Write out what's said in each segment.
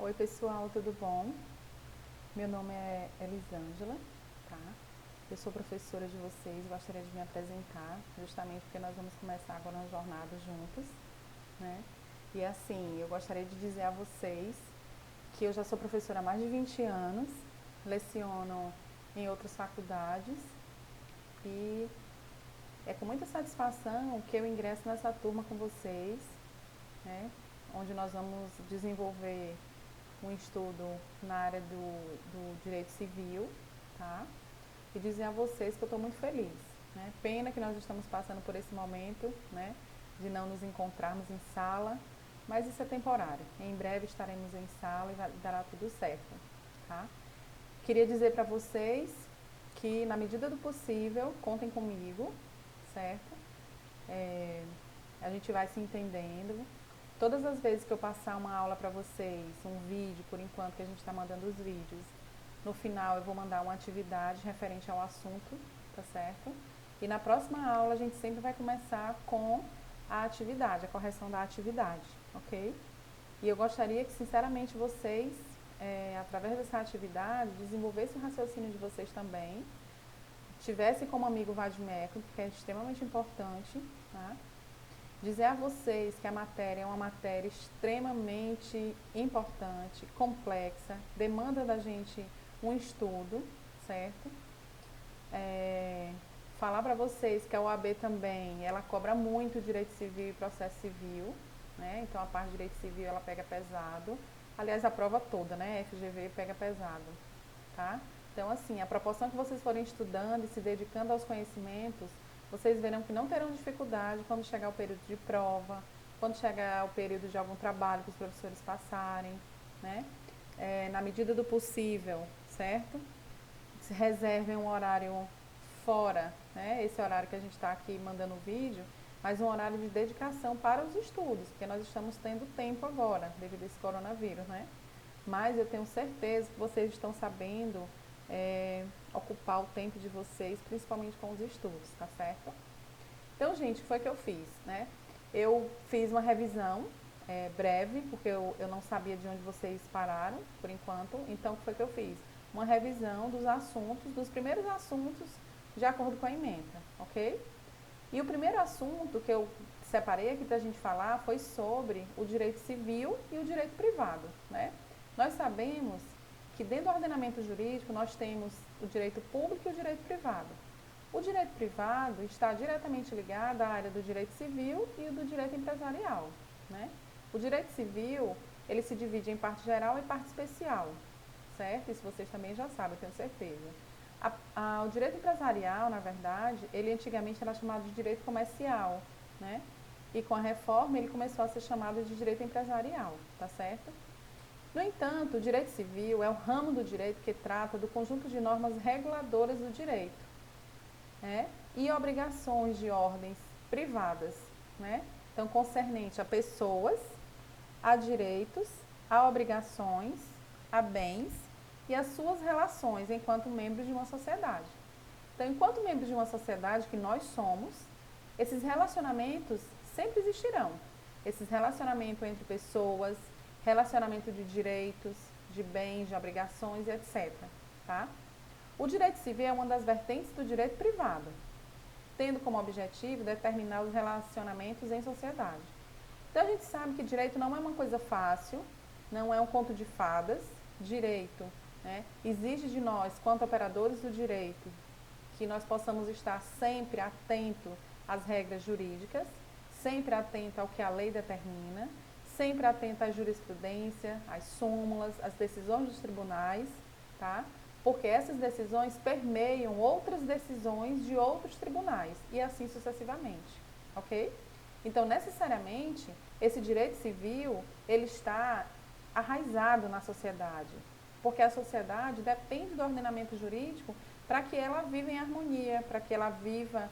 Oi pessoal, tudo bom? Meu nome é Elisângela, tá? Eu sou professora de vocês, gostaria de me apresentar, justamente porque nós vamos começar agora uma jornada juntos, né? E assim, eu gostaria de dizer a vocês que eu já sou professora há mais de 20 anos, leciono em outras faculdades e é com muita satisfação que eu ingresso nessa turma com vocês, né? Onde nós vamos desenvolver um estudo na área do direito civil, tá? E dizer a vocês que eu estou muito feliz, né? Pena que nós estamos passando por esse momento, né? De não nos encontrarmos em sala, mas isso é temporário. Em breve estaremos em sala e dará tudo certo, tá? Queria dizer para vocês que, na medida do possível, contem comigo, certo? É, a gente vai se entendendo. Todas as vezes que eu passar uma aula para vocês, um vídeo, por enquanto que a gente está mandando os vídeos, no final eu vou mandar uma atividade referente ao assunto, tá certo? E na próxima aula a gente sempre vai começar com a atividade, a correção da atividade, ok? E eu gostaria que, sinceramente, vocês, através dessa atividade, desenvolvessem o raciocínio de vocês também, tivessem como amigo o vadimécum, que é extremamente importante, tá? Dizer a vocês que a matéria é uma matéria extremamente importante, complexa, demanda da gente um estudo, certo? Falar para vocês que a OAB também, ela cobra muito direito civil e processo civil, né? Então a parte de direito civil ela pega pesado. Aliás, a prova toda, né? FGV pega pesado, tá? Então, assim, a proporção que vocês forem estudando e se dedicando aos conhecimentos, vocês verão que não terão dificuldade quando chegar o período de prova, quando chegar o período de algum trabalho que os professores passarem, né? Na medida do possível, certo? Se reservem um horário fora, né? Esse horário que a gente está aqui mandando o vídeo, mas um horário de dedicação para os estudos, porque nós estamos tendo tempo agora, devido a esse coronavírus, né? Mas eu tenho certeza que vocês estão sabendo ocupar o tempo de vocês, principalmente com os estudos, tá certo? Então, gente, o que foi que eu fiz, né? Eu fiz uma revisão breve, porque eu não sabia de onde vocês pararam, por enquanto. Então, o que foi que eu fiz? Uma revisão dos assuntos, dos primeiros assuntos, de acordo com a ementa, ok? E o primeiro assunto que eu separei aqui para a gente falar foi sobre o direito civil e o direito privado, né? Nós sabemos que dentro do ordenamento jurídico nós temos o direito público e o direito privado. O direito privado está diretamente ligado à área do direito civil e do direito empresarial, né? O direito civil, ele se divide em parte geral e parte especial, certo? Isso vocês também já sabem, eu tenho certeza. O direito empresarial, na verdade, ele antigamente era chamado de direito comercial, né? E com a reforma ele começou a ser chamado de direito empresarial, tá certo? No entanto, o direito civil é o ramo do direito que trata do conjunto de normas reguladoras do direito, né? E obrigações de ordens privadas, né? Então, concernente a pessoas, a direitos, a obrigações, a bens e as suas relações enquanto membros de uma sociedade. Então, enquanto membros de uma sociedade que nós somos, esses relacionamentos sempre existirão. Esses relacionamentos entre pessoas, relacionamento de direitos, de bens, de obrigações, etc. Tá? O direito civil é uma das vertentes do direito privado, tendo como objetivo determinar os relacionamentos em sociedade. Então a gente sabe que direito não é uma coisa fácil, não é um conto de fadas. Direito, né, exige de nós, quanto operadores do direito, que nós possamos estar sempre atento às regras jurídicas, sempre atento ao que a lei determina, sempre atento à jurisprudência, às súmulas, às decisões dos tribunais, tá? Porque essas decisões permeiam outras decisões de outros tribunais e assim sucessivamente, ok? Então, necessariamente, esse direito civil, ele está arraizado na sociedade, porque a sociedade depende do ordenamento jurídico para que ela viva em harmonia, para que ela viva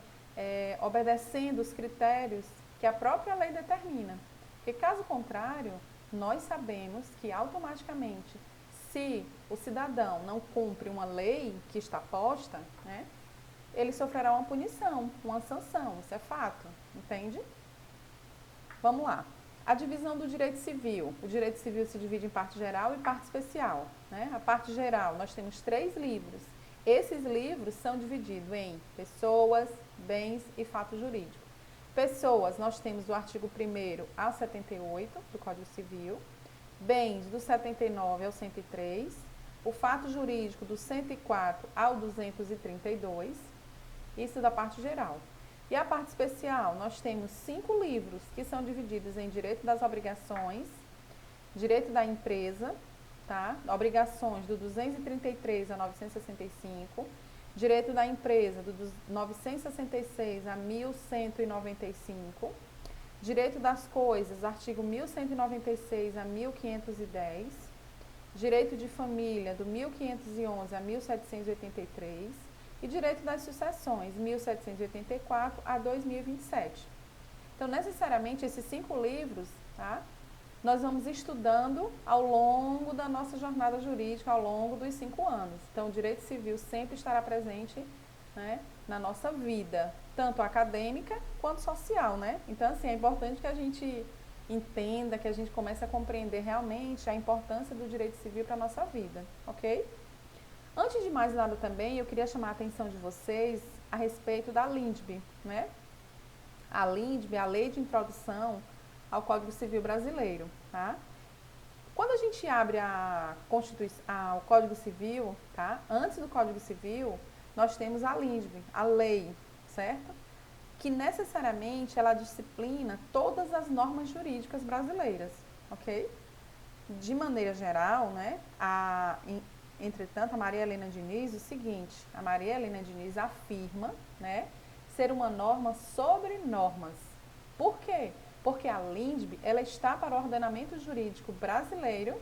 obedecendo os critérios que a própria lei determina. Porque, caso contrário, nós sabemos que automaticamente, se o cidadão não cumpre uma lei que está posta, né, ele sofrerá uma punição, uma sanção, isso é fato, entende? Vamos lá. A divisão do direito civil. O direito civil se divide em parte geral e parte especial, né? A parte geral, nós temos 3 livros. Esses livros são divididos em pessoas, bens e fato jurídico. Pessoas, nós temos do artigo 1º ao 78 do Código Civil, bens do 79 ao 103, o fato jurídico do 104 ao 232, isso da parte geral. E a parte especial, nós temos 5 livros que são divididos em direito das obrigações, direito da empresa, tá? Obrigações do 233 a 965, direito da empresa do 966 a 1195, direito das coisas, artigo 1196 a 1510, direito de família do 1511 a 1783 e direito das sucessões, 1784 a 2027. Então, necessariamente, esses 5 livros, tá? Nós vamos estudando ao longo da nossa jornada jurídica, ao longo dos 5 anos. Então, o direito civil sempre estará presente, né, na nossa vida, tanto acadêmica quanto social, né? Então, assim, é importante que a gente entenda, que a gente comece a compreender realmente a importância do direito civil para a nossa vida, ok? Antes de mais nada também, eu queria chamar a atenção de vocês a respeito da LINDB, né? A LINDB é a Lei de Introdução ao Código Civil Brasileiro, tá? Quando a gente abre o Código Civil, tá? Antes do Código Civil, nós temos a LINDB, a lei, certo? Que necessariamente ela disciplina todas as normas jurídicas brasileiras, ok? De maneira geral, né? Entretanto, a Maria Helena Diniz, o seguinte, a Maria Helena Diniz afirma, né, ser uma norma sobre normas. Por quê? Porque a LINDB, ela está para o ordenamento jurídico brasileiro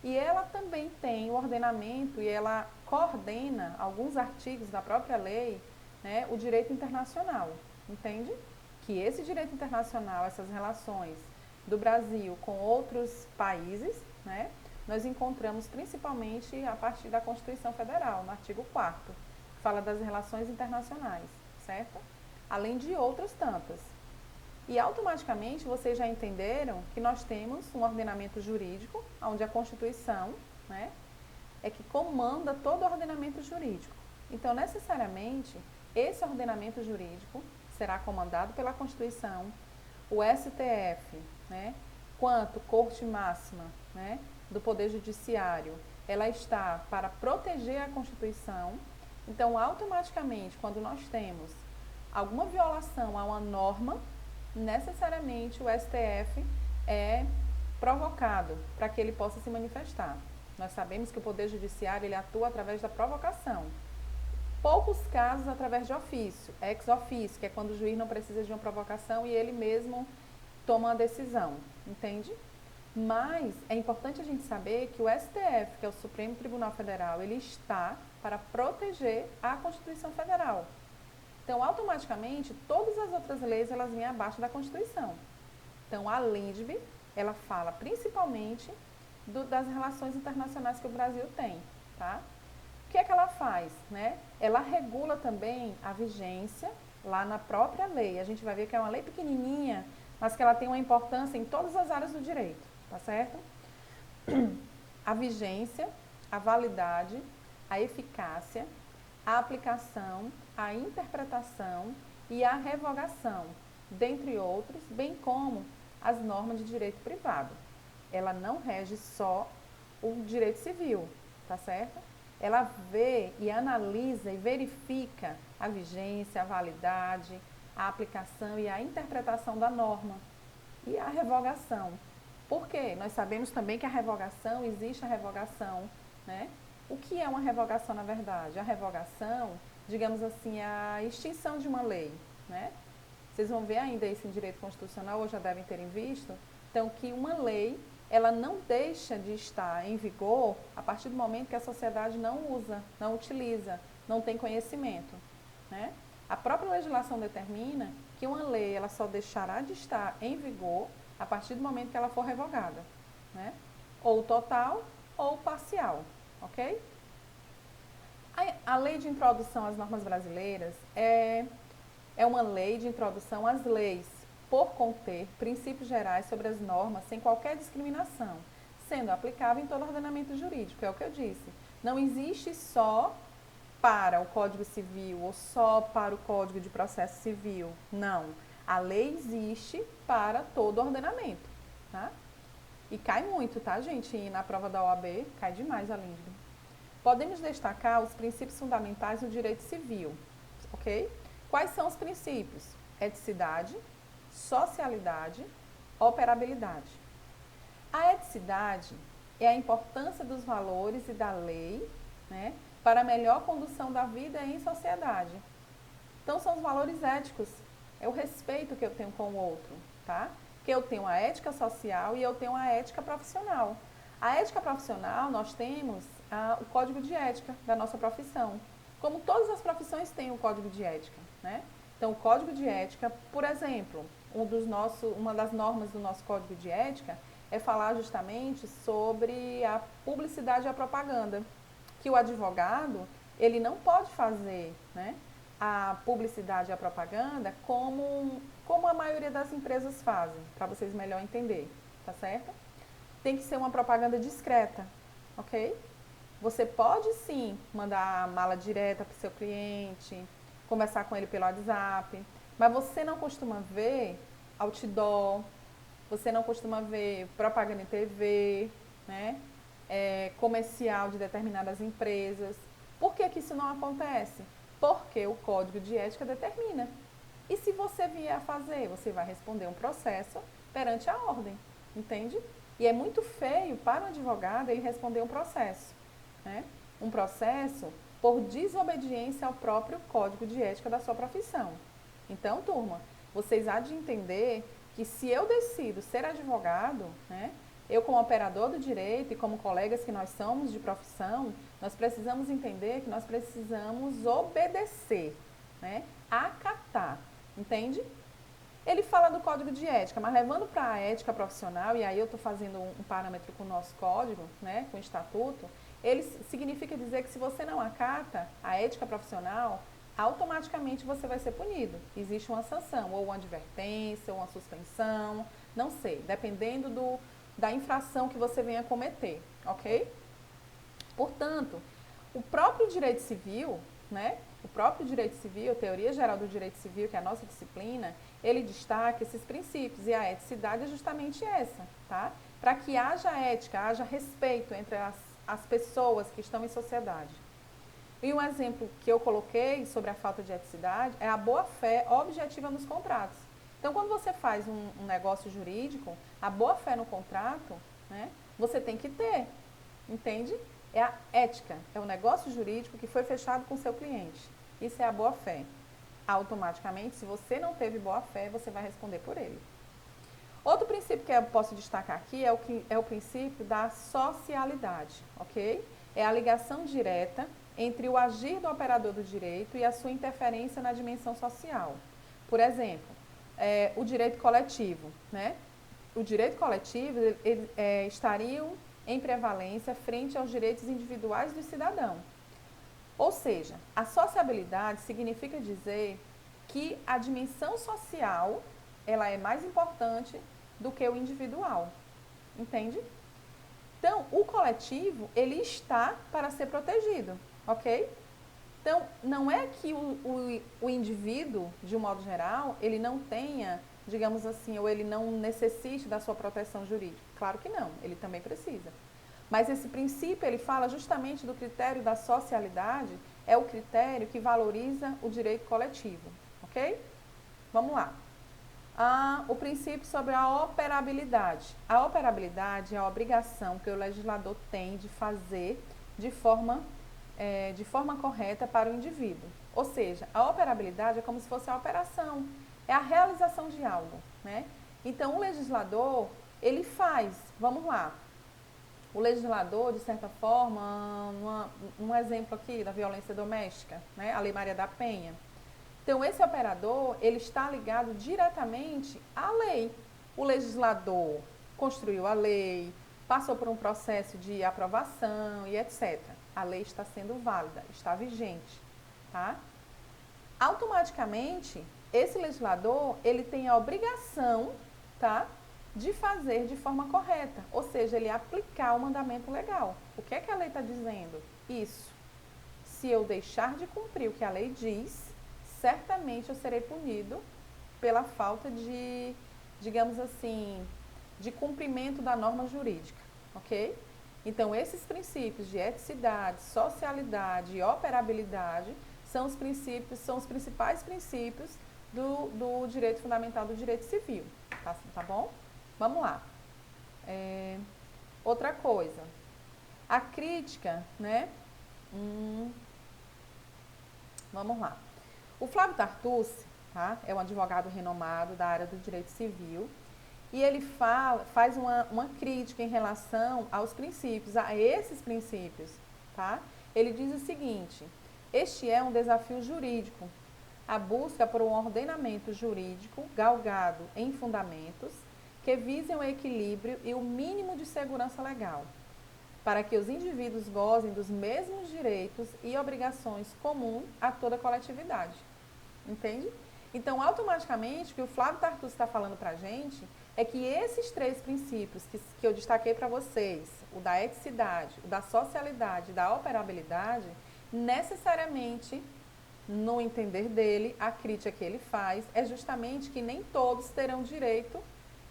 e ela também tem o ordenamento e ela coordena alguns artigos da própria lei, né, o direito internacional, entende? Que esse direito internacional, essas relações do Brasil com outros países, né, nós encontramos principalmente a partir da Constituição Federal, no artigo 4º, que fala das relações internacionais, certo? Além de outras tantas. E automaticamente vocês já entenderam que nós temos um ordenamento jurídico, onde a Constituição, né, é que comanda todo o ordenamento jurídico. Então, necessariamente, esse ordenamento jurídico será comandado pela Constituição, o STF, né, quanto Corte Máxima, né, do Poder Judiciário, ela está para proteger a Constituição. Então, automaticamente, quando nós temos alguma violação a uma norma, necessariamente o STF é provocado para que ele possa se manifestar. Nós sabemos que o Poder Judiciário ele atua através da provocação. Poucos casos através de ofício, ex officio, que é quando o juiz não precisa de uma provocação e ele mesmo toma a decisão, entende? Mas é importante a gente saber que o STF, que é o Supremo Tribunal Federal, ele está para proteger a Constituição Federal. Então, automaticamente, todas as outras leis, elas vêm abaixo da Constituição. Então, a LINDB, ela fala principalmente das relações internacionais que o Brasil tem, tá? O que é que ela faz, né? Ela regula também a vigência lá na própria lei. A gente vai ver que é uma lei pequenininha, mas que ela tem uma importância em todas as áreas do direito, tá certo? A vigência, a validade, a eficácia, a aplicação, a interpretação e a revogação, dentre outros, bem como as normas de direito privado. Ela não rege só o direito civil, tá certo? Ela vê e analisa e verifica a vigência, a validade, a aplicação e a interpretação da norma e a revogação. Por quê? Nós sabemos também que a revogação, existe a revogação, né? O que é uma revogação, na verdade? A revogação, digamos assim, é a extinção de uma lei, né? Vocês vão ver ainda isso em direito constitucional, ou já devem terem visto, então, que uma lei, ela não deixa de estar em vigor a partir do momento que a sociedade não usa, não utiliza, não tem conhecimento, né? A própria legislação determina que uma lei, ela só deixará de estar em vigor a partir do momento que ela for revogada, né? Ou total ou parcial, ok? A lei de introdução às normas brasileiras é uma lei de introdução às leis, por conter princípios gerais sobre as normas sem qualquer discriminação, sendo aplicável em todo ordenamento jurídico. É o que eu disse. Não existe só para o Código Civil ou só para o Código de Processo Civil. Não. A lei existe para todo ordenamento, tá? E cai muito, tá, gente? E na prova da OAB, cai demais a língua. Podemos destacar os princípios fundamentais do direito civil, ok? Quais são os princípios? Eticidade, socialidade, operabilidade. A eticidade é a importância dos valores e da lei, né, para a melhor condução da vida em sociedade. Então, são os valores éticos, é o respeito que eu tenho com o outro, tá? Que eu tenho a ética social e eu tenho a ética profissional. A ética profissional, nós temos o código de ética da nossa profissão. Como todas as profissões têm o código de ética, né? Então, o código de ética, por exemplo, uma das normas do nosso código de ética é falar justamente sobre a publicidade e a propaganda, que o advogado, ele não pode fazer, né, a publicidade e a propaganda como a maioria das empresas fazem, para vocês melhor entender, tá certo? Tem que ser uma propaganda discreta, ok? Você pode sim mandar a mala direta para o seu cliente, conversar com ele pelo WhatsApp, mas você não costuma ver outdoor, você não costuma ver propaganda em TV, né? Comercial de determinadas empresas. Por que isso não acontece? Porque o código de ética determina. E se você vier a fazer, você vai responder um processo perante a ordem, entende? E é muito feio para o advogado ele responder um processo, né? Um processo por desobediência ao próprio código de ética da sua profissão. Então, turma, vocês há de entender que se eu decido ser advogado, né, eu como operador do direito e como colegas que nós somos de profissão, nós precisamos entender que nós precisamos obedecer, né, acatar, entende? Ele fala do código de ética, mas levando para a ética profissional, e aí eu estou fazendo um parâmetro com o nosso código, né, com o estatuto, ele significa dizer que se você não acata a ética profissional, automaticamente você vai ser punido. Existe uma sanção, ou uma advertência, ou uma suspensão, não sei, dependendo da infração que você venha cometer, ok? Portanto, o próprio direito civil, né? O próprio direito civil, a teoria geral do direito civil, que é a nossa disciplina, ele destaca esses princípios, e a eticidade é justamente essa, tá? Para que haja ética, haja respeito entre as pessoas que estão em sociedade. E um exemplo que eu coloquei sobre a falta de eticidade é a boa-fé objetiva nos contratos. Então, quando você faz um negócio jurídico, a boa-fé no contrato, né, você tem que ter, entende? É a ética, é o negócio jurídico que foi fechado com o seu cliente. Isso é a boa-fé. Automaticamente, se você não teve boa-fé, você vai responder por ele. Outro princípio que eu posso destacar aqui é o princípio da socialidade, ok? É a ligação direta entre o agir do operador do direito e a sua interferência na dimensão social. Por exemplo, o direito coletivo, né? O direito coletivo estariam em prevalência frente aos direitos individuais do cidadão. Ou seja, a sociabilidade significa dizer que a dimensão social ela é mais importante do que o individual, entende? Então, o coletivo, ele está para ser protegido, ok? Então, não é que o indivíduo, de um modo geral, ele não tenha, digamos assim, ou ele não necessite da sua proteção jurídica. Claro que não, ele também precisa. Mas esse princípio, ele fala justamente do critério da socialidade, é o critério que valoriza o direito coletivo, ok? Vamos lá. O princípio sobre a operabilidade. A operabilidade é a obrigação que o legislador tem de fazer de forma correta para o indivíduo. Ou seja, a operabilidade é como se fosse a operação, é a realização de algo, né? Então, o legislador, ele faz, vamos lá, o legislador, de certa forma, um exemplo aqui da violência doméstica, né? A Lei Maria da Penha. Então, esse operador, ele está ligado diretamente à lei. O legislador construiu a lei, passou por um processo de aprovação e etc. A lei está sendo válida, está vigente, tá? Automaticamente, esse legislador, ele tem a obrigação, tá, de fazer de forma correta, ou seja, ele aplicar o mandamento legal. O que é que a lei está dizendo? Isso. Se eu deixar de cumprir o que a lei diz, certamente eu serei punido pela falta de, digamos assim, de cumprimento da norma jurídica, ok? Então, esses princípios de eticidade, socialidade e operabilidade são os princípios, são os principais princípios do direito fundamental do direito civil, tá bom? Vamos lá. Outra coisa, a crítica, né? Vamos lá. O Flávio Tartucci, tá? É um advogado renomado da área do direito civil e ele faz uma crítica em relação aos princípios, a esses princípios, tá? Ele diz o seguinte: este é um desafio jurídico, a busca por um ordenamento jurídico galgado em fundamentos que visem o equilíbrio e o mínimo de segurança legal, para que os indivíduos gozem dos mesmos direitos e obrigações comuns a toda a coletividade. Entende? Então, automaticamente, o que o Flávio Tartucci está falando para a gente é que esses três princípios que eu destaquei para vocês, o da eticidade, o da socialidade e da operabilidade, necessariamente, no entender dele, a crítica que ele faz é justamente que nem todos terão direito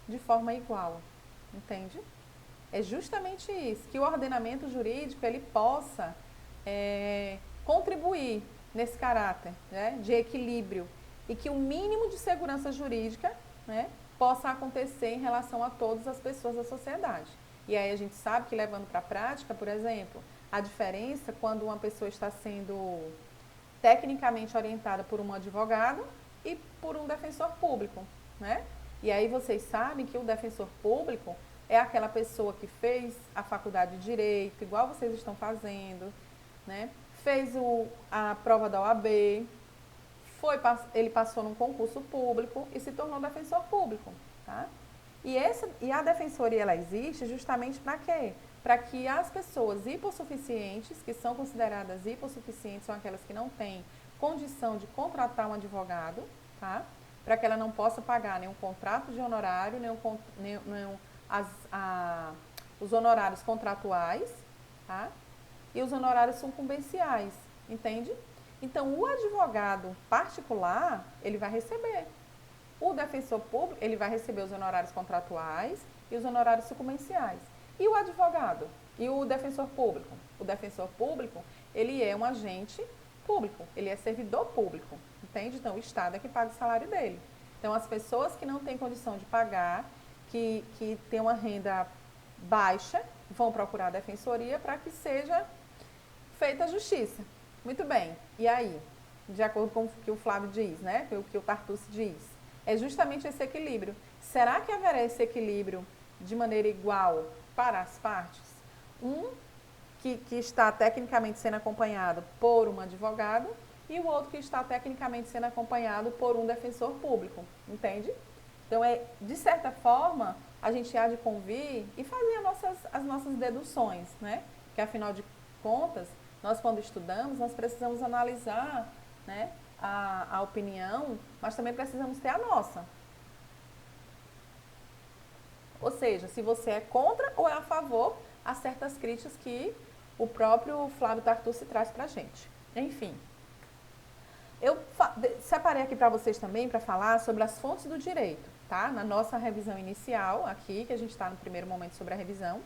de forma igual. Entende? É justamente isso, que o ordenamento jurídico ele possa contribuir nesse caráter, né, de equilíbrio e que o mínimo de segurança jurídica, né, possa acontecer em relação a todas as pessoas da sociedade. E aí a gente sabe que, levando para a prática, por exemplo, a diferença quando uma pessoa está sendo tecnicamente orientada por um advogado e por um defensor público, né? E aí vocês sabem que o defensor público é aquela pessoa que fez a faculdade de Direito, igual vocês estão fazendo, né? Fez a prova da OAB, ele passou num concurso público e se tornou defensor público, tá? E a defensoria, ela existe justamente para quê? Para que as pessoas hipossuficientes, que são consideradas hipossuficientes, são aquelas que não têm condição de contratar um advogado, tá? Para que ela não possa pagar nenhum contrato de honorário, os honorários contratuais, tá? E os honorários sucumbenciais, entende? Então, o advogado particular, ele vai receber. O defensor público, ele vai receber os honorários contratuais e os honorários sucumbenciais. E o advogado? E o defensor público? O defensor público, ele é um agente público, ele é servidor público, entende? Então, o Estado é que paga o salário dele. Então, as pessoas que não têm condição de pagar, que têm uma renda baixa, vão procurar a defensoria para que seja feita a justiça. Muito bem. E aí? De acordo com o que o Flávio diz, né? O que o Tartucci diz. É justamente esse equilíbrio. Será que haverá esse equilíbrio de maneira igual para as partes? Um que está tecnicamente sendo acompanhado por um advogado e o outro que está tecnicamente sendo acompanhado por um defensor público. Entende? Então, de certa forma, a gente há de convir e fazer as nossas deduções, né? Que, afinal de contas, nós, quando estudamos, nós precisamos analisar, né, a opinião, mas também precisamos ter a nossa. Ou seja, se você é contra ou é a favor a certas críticas que o próprio Flávio Tartucci traz para a gente. Enfim, eu separei aqui para vocês também para falar sobre as fontes do direito, tá? Na nossa revisão inicial aqui, que a gente está no primeiro momento sobre a revisão,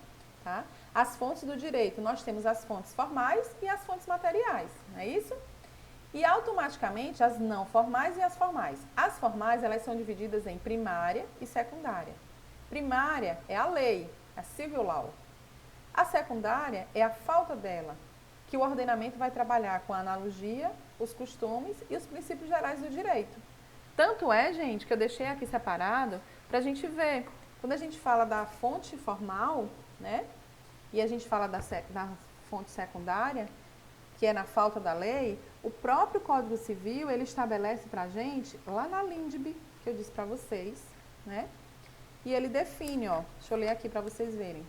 tá? As fontes do direito, nós temos as fontes formais e as fontes materiais, não é isso? E automaticamente as não formais e as formais. As formais, elas são divididas em primária e secundária. Primária é a lei, a civil law. A secundária é a falta dela, que o ordenamento vai trabalhar com a analogia, os costumes e os princípios gerais do direito. Tanto é, gente, que eu deixei aqui separado para a gente ver. Quando a gente fala da fonte formal, né, e a gente fala da fonte secundária, que é na falta da lei, o próprio Código Civil, ele estabelece para a gente, lá na LINDB, que eu disse para vocês, né, e ele define, ó, deixa eu ler aqui para vocês verem.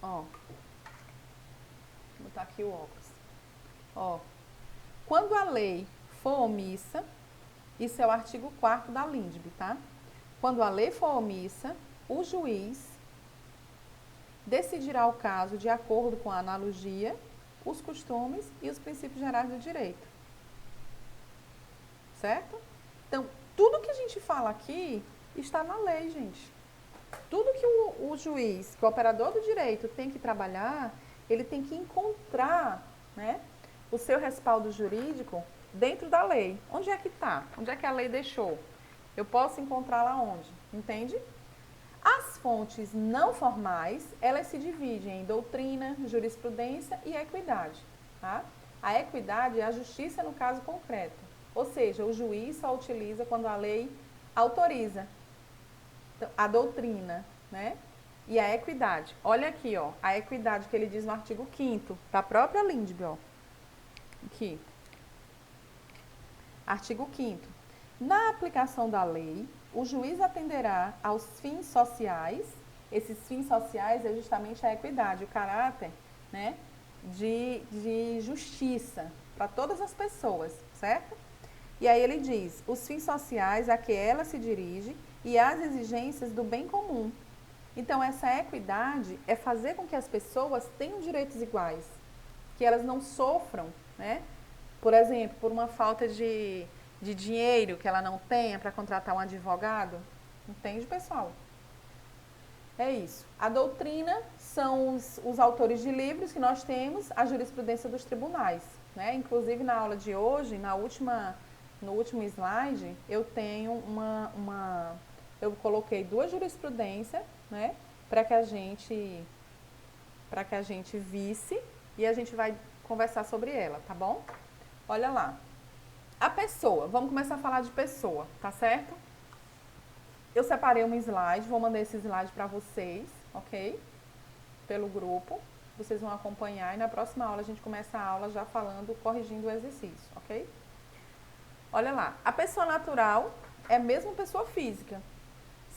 Ó, vou botar aqui aqui o óculos. Ó, quando a lei for omissa, isso é o artigo 4º da LINDB, tá? Quando a lei for omissa, o juiz decidirá o caso de acordo com a analogia, os costumes e os princípios gerais do direito. Certo? Então, tudo que a gente fala aqui está na lei, gente. Tudo que o juiz, que o operador do direito tem que trabalhar, ele tem que encontrar, né, o seu respaldo jurídico dentro da lei. Onde é que está? Onde é que a lei deixou? Eu posso encontrá-la onde? Entende? As fontes não formais, elas se dividem em doutrina, jurisprudência e equidade. Tá? A equidade é a justiça no caso concreto. Ou seja, o juiz só utiliza quando a lei autoriza. Então, a doutrina, né? E a equidade. Olha aqui, ó, a equidade que ele diz no artigo 5º da própria LINDB, ó. Aqui. Artigo 5º. Na aplicação da lei, o juiz atenderá aos fins sociais. Esses fins sociais é justamente a equidade, o caráter, né, de justiça para todas as pessoas, certo? E aí ele diz, os fins sociais a que ela se dirige e as exigências do bem comum. Então, essa equidade é fazer com que as pessoas tenham direitos iguais, que elas não sofram, né? Por exemplo, por uma falta de dinheiro que ela não tenha para contratar um advogado. Entende, pessoal? É isso. A doutrina são os autores de livros que nós temos, a jurisprudência dos tribunais, né? Inclusive, na aula de hoje, no último slide, eu tenho eu coloquei 2 jurisprudências, né, para que a gente visse e a gente vai conversar sobre ela, tá bom? Olha lá. A pessoa, vamos começar a falar de pessoa, tá certo? Eu separei um slide, vou mandar esse slide para vocês, ok? Pelo grupo, vocês vão acompanhar e na próxima aula a gente começa a aula já falando, corrigindo o exercício, ok? Olha lá, a pessoa natural é mesmo pessoa física.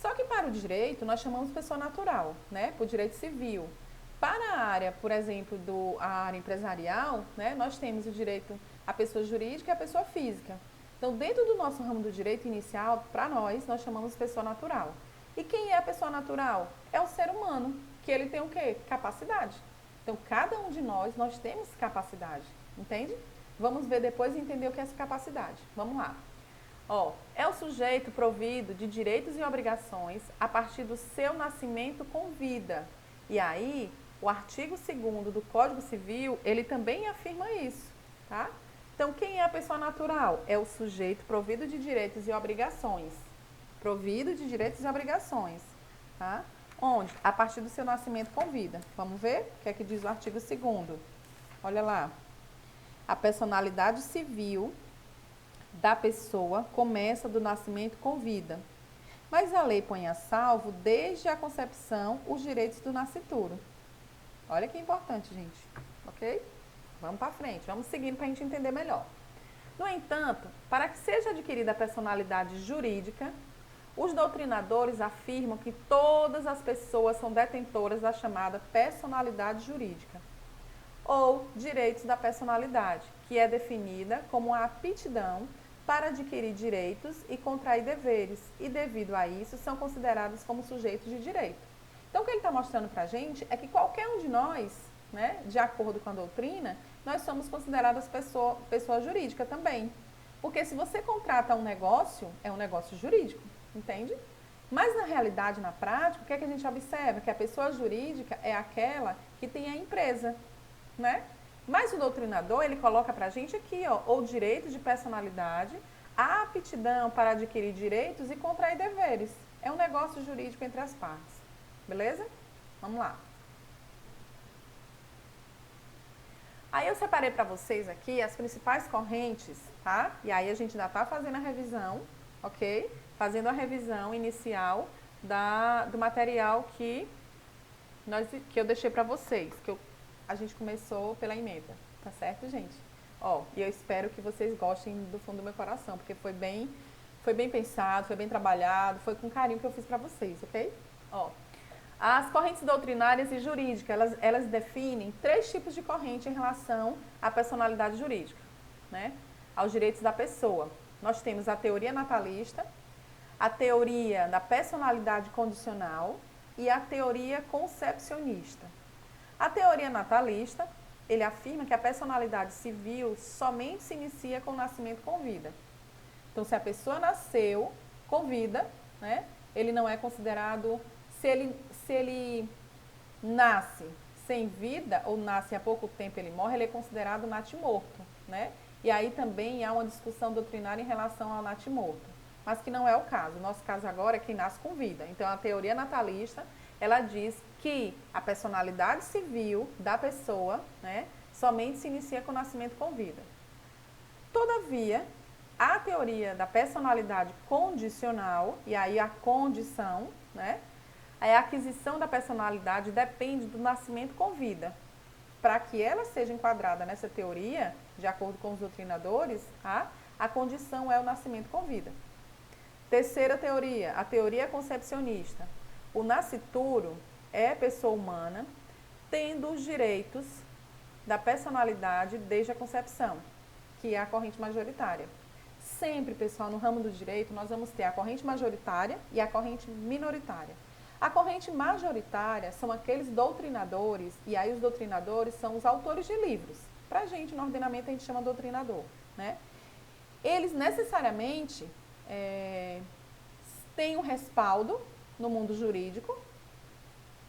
Só que para o direito, nós chamamos pessoa natural, né? Para o direito civil. Para a área, por exemplo, a área empresarial, né? Nós temos o direito à pessoa jurídica e à pessoa física. Então, dentro do nosso ramo do direito inicial, para nós chamamos pessoa natural. E quem é a pessoa natural? É o ser humano, que ele tem o quê? Capacidade. Então, cada um de nós temos capacidade, entende? Vamos ver depois e entender o que é essa capacidade. Vamos lá. Ó, é o sujeito provido de direitos e obrigações a partir do seu nascimento com vida. E aí, o artigo 2º do Código Civil, ele também afirma isso, tá? Então, quem é a pessoa natural? É o sujeito provido de direitos e obrigações. Provido de direitos e obrigações, tá? Onde? A partir do seu nascimento com vida. Vamos ver o que é que diz o artigo 2º. Olha lá. A personalidade civil da pessoa começa do nascimento com vida. Mas a lei põe a salvo, desde a concepção, os direitos do nascituro. Olha que importante, gente. Ok? Vamos para frente, vamos seguindo para a gente entender melhor. No entanto, para que seja adquirida a personalidade jurídica, os doutrinadores afirmam que todas as pessoas são detentoras da chamada personalidade jurídica, ou direitos da personalidade, que é definida como a aptidão para adquirir direitos e contrair deveres, e devido a isso são considerados como sujeitos de direito. Então, o que ele está mostrando para a gente é que qualquer um de nós, né, de acordo com a doutrina, nós somos considerados pessoa jurídica também. Porque se você contrata um negócio, é um negócio jurídico, entende? Mas na realidade, na prática, o que é que a gente observa? Que a pessoa jurídica é aquela que tem a empresa, né? Mas o doutrinador, ele coloca pra gente aqui, ó, o direito de personalidade, a aptidão para adquirir direitos e contrair deveres. É um negócio jurídico entre as partes. Beleza? Vamos lá. Aí eu separei para vocês aqui as principais correntes, tá? E aí a gente ainda tá fazendo a revisão, ok? Fazendo a revisão inicial do material que eu deixei para vocês, a gente começou pela emenda, tá certo, gente? Ó, e eu espero que vocês gostem do fundo do meu coração, porque foi bem pensado, foi bem trabalhado, foi com carinho que eu fiz para vocês, ok? Ó, As correntes doutrinárias e jurídicas, elas definem 3 tipos de corrente em relação à personalidade jurídica, né? Aos direitos da pessoa. Nós temos a teoria natalista, a teoria da personalidade condicional e a teoria concepcionista. A teoria natalista, ele afirma que a personalidade civil somente se inicia com o nascimento com vida. Então, se a pessoa nasceu com vida, né, ele não é considerado... Se ele nasce sem vida ou nasce há pouco tempo ele morre, ele é considerado natimorto, né? E aí também há uma discussão doutrinária em relação ao natimorto, mas que não é o caso. O nosso caso agora é quem nasce com vida. Então, a teoria natalista, ela diz que a personalidade civil da pessoa, né, somente se inicia com o nascimento com vida. Todavia, a teoria da personalidade condicional, e aí a condição, né, a aquisição da personalidade depende do nascimento com vida. Para que ela seja enquadrada nessa teoria, de acordo com os doutrinadores, a condição é o nascimento com vida. Terceira teoria, a teoria concepcionista. O nascituro é pessoa humana, tendo os direitos da personalidade desde a concepção, que é a corrente majoritária. Sempre, pessoal, no ramo do direito, nós vamos ter a corrente majoritária e a corrente minoritária. A corrente majoritária são aqueles doutrinadores, e aí os doutrinadores são os autores de livros. Para a gente, no ordenamento, a gente chama doutrinador, né? Eles necessariamente têm um respaldo no mundo jurídico.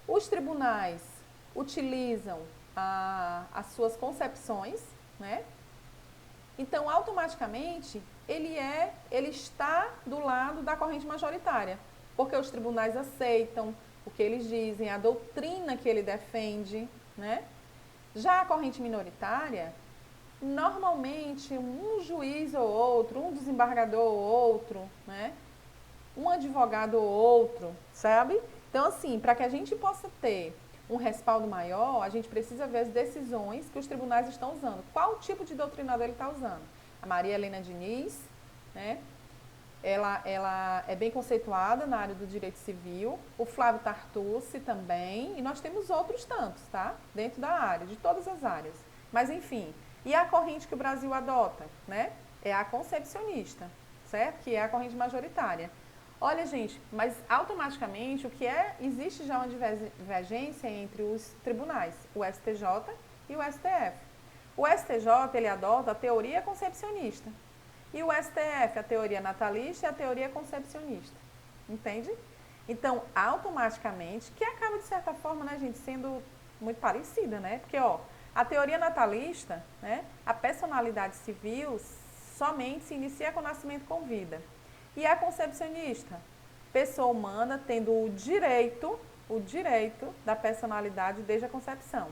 Os tribunais utilizam as suas concepções, né? Então, automaticamente, ele está do lado da corrente majoritária, porque os tribunais aceitam o que eles dizem, a doutrina que ele defende, né? Já a corrente minoritária, normalmente um juiz ou outro, um desembargador ou outro, né? Um advogado ou outro, sabe? Então, assim, para que a gente possa ter um respaldo maior, a gente precisa ver as decisões que os tribunais estão usando. Qual tipo de doutrinador ele está usando? A Maria Helena Diniz, né? Ela é bem conceituada na área do direito civil, o Flávio Tartucci também, e nós temos outros tantos, tá? Dentro da área, de todas as áreas. Mas, enfim, e a corrente que o Brasil adota, né? É a concepcionista, certo? Que é a corrente majoritária. Olha, gente, mas automaticamente existe já uma divergência entre os tribunais, o STJ e o STF. O STJ, ele adota a teoria concepcionista. E o STF, a teoria natalista e a teoria concepcionista. Entende? Então, automaticamente, que acaba de certa forma, né, gente, sendo muito parecida, né? Porque, ó, a teoria natalista, né, a personalidade civil somente se inicia com o nascimento com vida. E a concepcionista, pessoa humana tendo o direito da personalidade desde a concepção.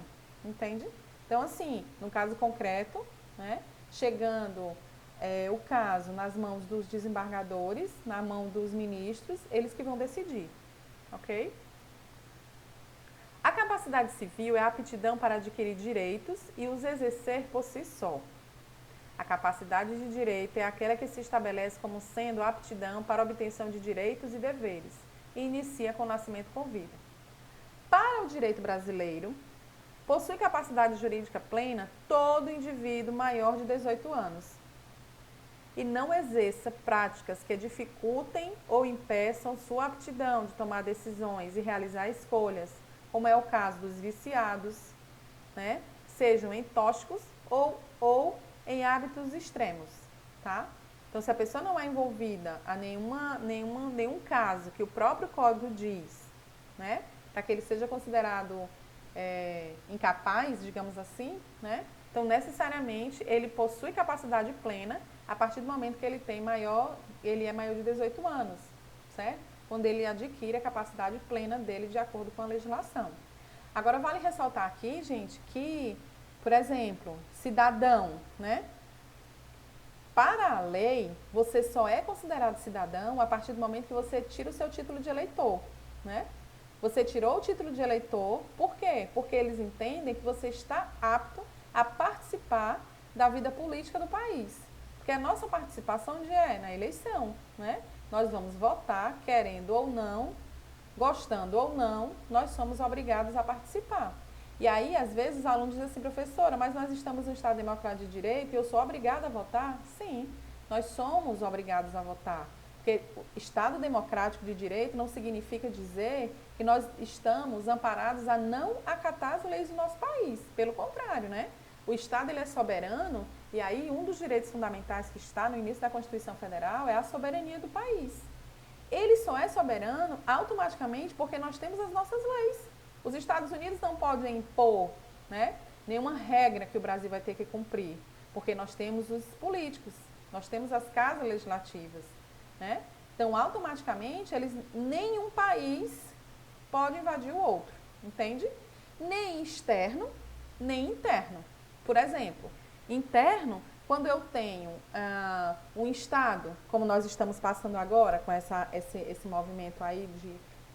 Entende? Então, assim, no caso concreto, né, chegando o caso nas mãos dos desembargadores, na mão dos ministros, eles que vão decidir, ok? A capacidade civil é a aptidão para adquirir direitos e os exercer por si só. A capacidade de direito é aquela que se estabelece como sendo a aptidão para a obtenção de direitos e deveres e inicia com o nascimento com vida. Para o direito brasileiro, possui capacidade jurídica plena todo indivíduo maior de 18 anos e não exerça práticas que dificultem ou impeçam sua aptidão de tomar decisões e realizar escolhas, como é o caso dos viciados, né? Sejam em tóxicos ou em hábitos extremos, tá? Então, se a pessoa não é envolvida a nenhum caso que o próprio código diz, né? Para que ele seja considerado incapaz, digamos assim, né? Então, necessariamente, ele possui capacidade plena a partir do momento que ele é maior de 18 anos, certo? Quando ele adquire a capacidade plena dele de acordo com a legislação. Agora, vale ressaltar aqui, gente, que, por exemplo, cidadão, né? Para a lei, você só é considerado cidadão a partir do momento que você tira o seu título de eleitor, né? Você tirou o título de eleitor, por quê? Porque eles entendem que você está apto a participar da vida política do país. Porque a nossa participação onde é? Na eleição, né? Nós vamos votar, querendo ou não, gostando ou não, nós somos obrigados a participar. E aí, às vezes, os alunos dizem assim, professora, mas nós estamos no Estado Democrático de Direito e eu sou obrigada a votar? Sim, nós somos obrigados a votar. Porque o Estado Democrático de Direito não significa dizer que nós estamos amparados a não acatar as leis do nosso país. Pelo contrário, né? O Estado ele é soberano e aí um dos direitos fundamentais que está no início da Constituição Federal é a soberania do país. Ele só é soberano automaticamente porque nós temos as nossas leis. Os Estados Unidos não podem impor, né, nenhuma regra que o Brasil vai ter que cumprir, porque nós temos os políticos, nós temos as casas legislativas, né? Então, automaticamente, nenhum país pode invadir o outro, entende? Nem externo, nem interno. Por exemplo, interno, quando eu tenho um Estado, como nós estamos passando agora com esse movimento aí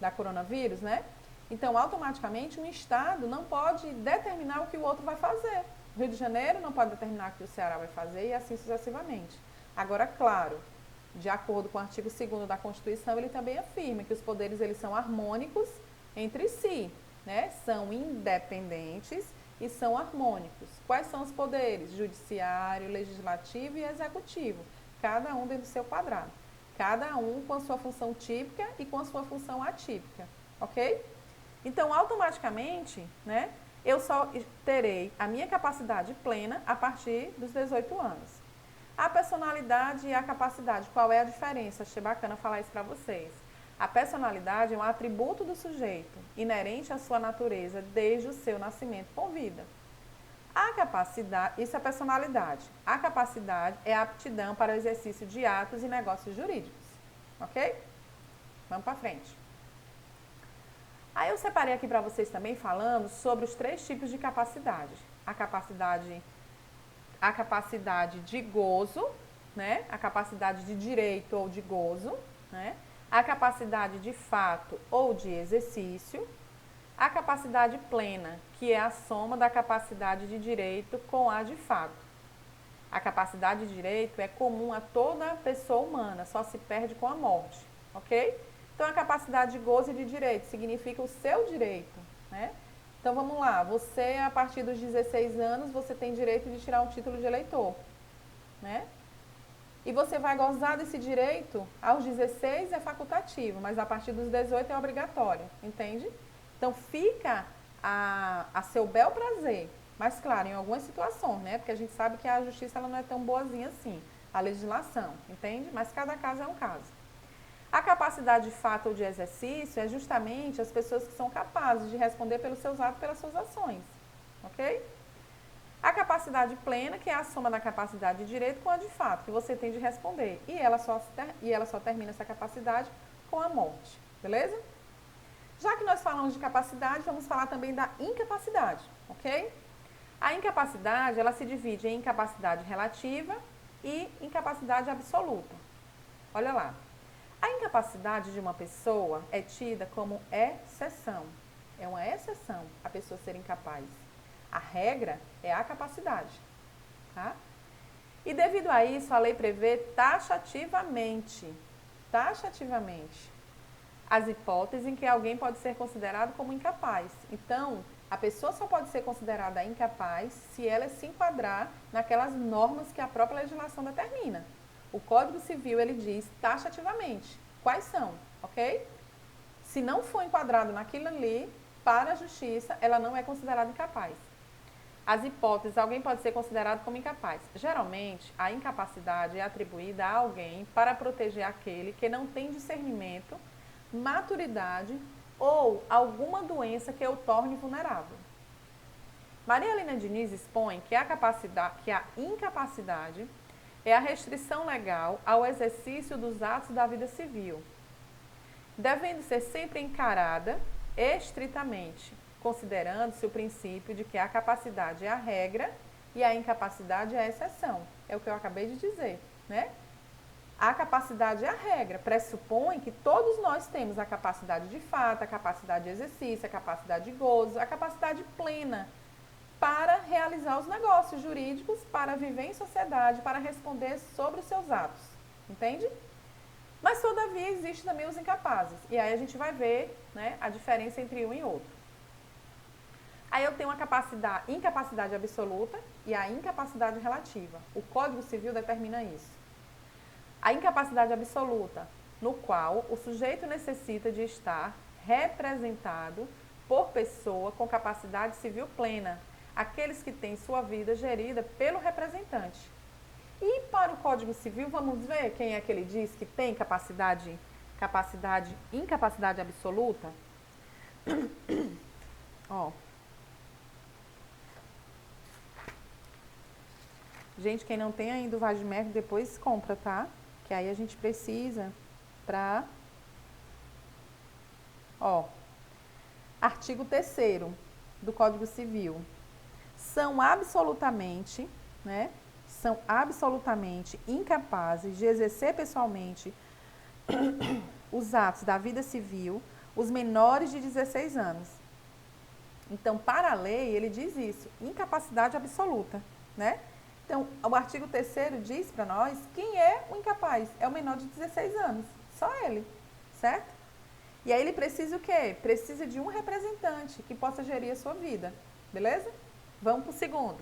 da coronavírus, né? Então, automaticamente, um Estado não pode determinar o que o outro vai fazer. O Rio de Janeiro não pode determinar o que o Ceará vai fazer e assim sucessivamente. Agora, claro, de acordo com o artigo 2º da Constituição, ele também afirma que os poderes eles são harmônicos entre si, né? São independentes e são harmônicos. Quais são os poderes? Judiciário, legislativo e executivo. Cada um dentro do seu quadrado. Cada um com a sua função típica e com a sua função atípica. Ok? Então, automaticamente, né, eu só terei a minha capacidade plena a partir dos 18 anos. A personalidade e a capacidade, qual é a diferença? Achei bacana falar isso para vocês. A personalidade é um atributo do sujeito, inerente à sua natureza desde o seu nascimento com vida. A capacidade, isso é personalidade. A capacidade é a aptidão para o exercício de atos e negócios jurídicos. Ok? Vamos para frente. Aí eu separei aqui para vocês também falando sobre os 3 tipos de capacidade. A capacidade de gozo, né? A capacidade de direito ou de gozo, né? A capacidade de fato ou de exercício, a capacidade plena, que é a soma da capacidade de direito com a de fato. A capacidade de direito é comum a toda pessoa humana, só se perde com a morte, ok? Então, a capacidade de gozo e de direito significa o seu direito, né? Então, vamos lá, você, a partir dos 16 anos, você tem direito de tirar um título de eleitor, né? E você vai gozar desse direito aos 16 é facultativo, mas a partir dos 18 é obrigatório, entende? Então, fica a seu bel prazer, mas claro, em algumas situações, né? Porque a gente sabe que a justiça ela não é tão boazinha assim, a legislação, entende? Mas cada caso é um caso. A capacidade de fato ou de exercício é justamente as pessoas que são capazes de responder pelos seus atos, pelas suas ações, ok? A capacidade plena, que é a soma da capacidade de direito com a de fato, que você tem de responder. E ela só termina essa capacidade com a morte, beleza? Já que nós falamos de capacidade, vamos falar também da incapacidade, ok? A incapacidade, ela se divide em incapacidade relativa e incapacidade absoluta. Olha lá. A incapacidade de uma pessoa é tida como exceção. É uma exceção a pessoa ser incapaz. A regra é a capacidade. Tá? E devido a isso, a lei prevê taxativamente as hipóteses em que alguém pode ser considerado como incapaz. Então, a pessoa só pode ser considerada incapaz se ela se enquadrar naquelas normas que a própria legislação determina. O Código Civil, ele diz taxativamente quais são, ok? Se não for enquadrado naquilo ali, para a justiça, ela não é considerada incapaz. As hipóteses, alguém pode ser considerado como incapaz. Geralmente, a incapacidade é atribuída a alguém para proteger aquele que não tem discernimento, maturidade ou alguma doença que o torne vulnerável. Maria Helena Diniz expõe que a incapacidade é a restrição legal ao exercício dos atos da vida civil, devendo ser sempre encarada estritamente, considerando-se o princípio de que a capacidade é a regra e a incapacidade é a exceção. É o que eu acabei de dizer, né? A capacidade é a regra, pressupõe que todos nós temos a capacidade de fato, a capacidade de exercício, a capacidade de gozo, a capacidade plena para realizar os negócios jurídicos, para viver em sociedade, para responder sobre os seus atos. Entende? Mas, todavia, existe também os incapazes. E aí a gente vai ver, né, a diferença entre um e outro. Aí eu tenho a incapacidade absoluta e a incapacidade relativa. O Código Civil determina isso. A incapacidade absoluta, no qual o sujeito necessita de estar representado por pessoa com capacidade civil plena, aqueles que têm sua vida gerida pelo representante. E para o Código Civil, vamos ver quem é que ele diz que tem incapacidade absoluta? Ó. Gente, quem não tem ainda o Vadimerc, depois compra, tá? Que aí a gente precisa para... Ó, artigo 3º do Código Civil. São absolutamente, né? São absolutamente incapazes de exercer pessoalmente os atos da vida civil os menores de 16 anos. Então, para a lei, ele diz isso, incapacidade absoluta, né? Então, o artigo 3º diz para nós quem é o incapaz, é o menor de 16 anos, só ele, certo? E aí ele precisa o quê? Precisa de um representante que possa gerir a sua vida, beleza? Vamos para o segundo.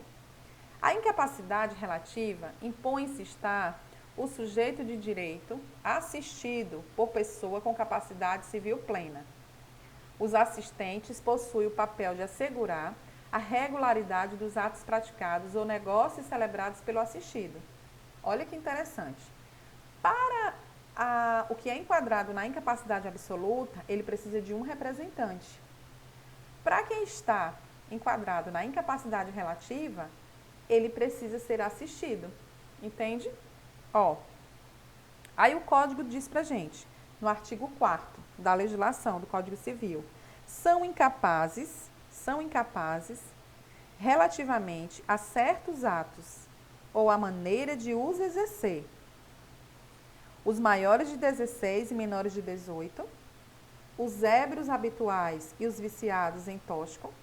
A incapacidade relativa impõe-se estar o sujeito de direito assistido por pessoa com capacidade civil plena. Os assistentes possuem o papel de assegurar a regularidade dos atos praticados ou negócios celebrados pelo assistido. Olha que interessante. Para o que é enquadrado na incapacidade absoluta, ele precisa de um representante. Para quem está enquadrado na incapacidade relativa, ele precisa ser assistido. Entende? Ó, aí o código diz pra gente, no artigo 4º da legislação do Código Civil, são incapazes relativamente a certos atos ou a maneira de os exercer. Os maiores de 16 e menores de 18, os ébrios habituais e os viciados em tóxico,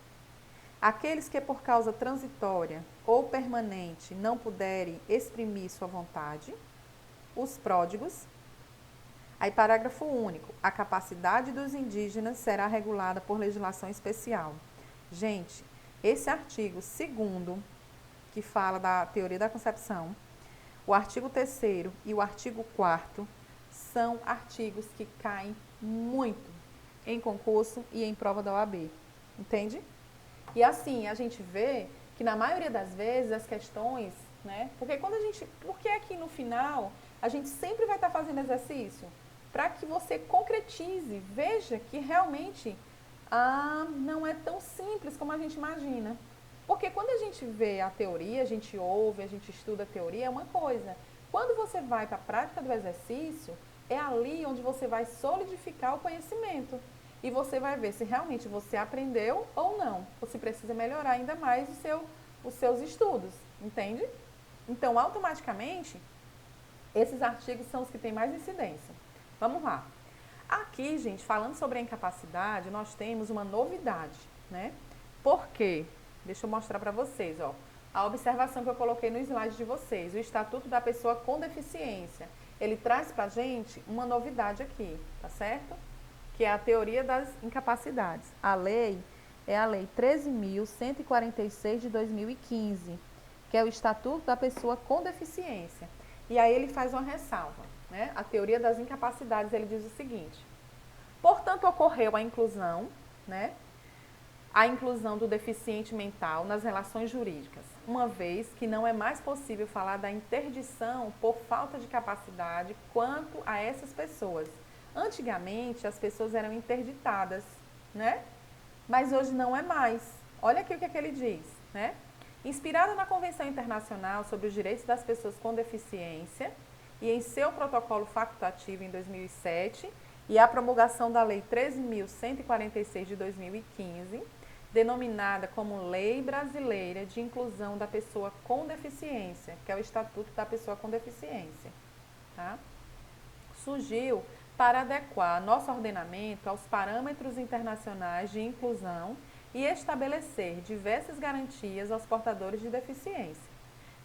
aqueles que por causa transitória ou permanente não puderem exprimir sua vontade, os pródigos. Aí, parágrafo único. A capacidade dos indígenas será regulada por legislação especial. Gente, esse artigo 2º, que fala da teoria da concepção, o artigo 3º e o artigo 4º são artigos que caem muito em concurso e em prova da OAB. Entende? E assim, a gente vê que na maioria das vezes as questões, né? Porque aqui no final a gente sempre vai estar fazendo exercício para que você concretize, veja que realmente não é tão simples como a gente imagina. Porque quando a gente vê a teoria, a gente ouve, a gente estuda a teoria, é uma coisa. Quando você vai para a prática do exercício, é ali onde você vai solidificar o conhecimento. E você vai ver se realmente você aprendeu ou não. Ou se precisa melhorar ainda mais os seus estudos, entende? Então, automaticamente, esses artigos são os que têm mais incidência. Vamos lá. Aqui, gente, falando sobre a incapacidade, nós temos uma novidade, né? Por quê? Deixa eu mostrar para vocês, ó. A observação que eu coloquei no slide de vocês, o Estatuto da Pessoa com Deficiência. Ele traz pra gente uma novidade aqui, tá certo? Que é a teoria das incapacidades. A lei é a Lei 13.146 de 2015, que é o Estatuto da Pessoa com Deficiência. E aí ele faz uma ressalva, né? A teoria das incapacidades, ele diz o seguinte: portanto, ocorreu a inclusão, né? A inclusão do deficiente mental nas relações jurídicas, uma vez que não é mais possível falar da interdição por falta de capacidade quanto a essas pessoas. Antigamente, as pessoas eram interditadas, né? Mas hoje não é mais. Olha aqui o que ele diz, né? Inspirada na Convenção Internacional sobre os Direitos das Pessoas com Deficiência e em seu protocolo facultativo em 2007 e a promulgação da Lei 13.146 de 2015, denominada como Lei Brasileira de Inclusão da Pessoa com Deficiência, que é o Estatuto da Pessoa com Deficiência, tá? Surgiu para adequar nosso ordenamento aos parâmetros internacionais de inclusão e estabelecer diversas garantias aos portadores de deficiência,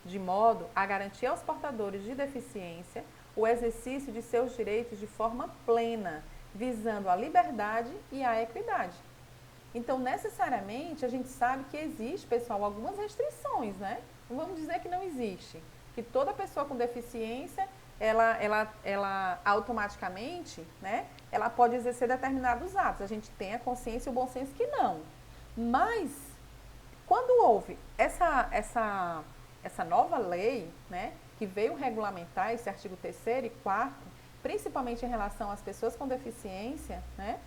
de modo a garantir aos portadores de deficiência o exercício de seus direitos de forma plena, visando a liberdade e a equidade. Então, necessariamente, a gente sabe que existe, pessoal, algumas restrições, né? Não vamos dizer que não existe. Que toda pessoa com deficiência, ela automaticamente, né? Ela pode exercer determinados atos. A gente tem a consciência e o bom senso que não. Mas, quando houve essa nova lei, né? Que veio regulamentar esse artigo 3º e 4º, principalmente em relação às pessoas com deficiência, né?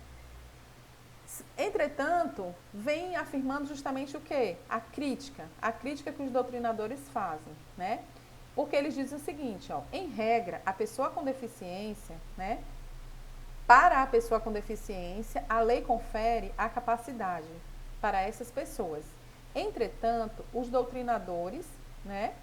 Entretanto, vem afirmando justamente o quê? A crítica que os doutrinadores fazem, né? Porque eles dizem o seguinte, ó, em regra, a pessoa com deficiência, né? Para a pessoa com deficiência, a lei confere a capacidade para essas pessoas. Entretanto, os doutrinadores, né?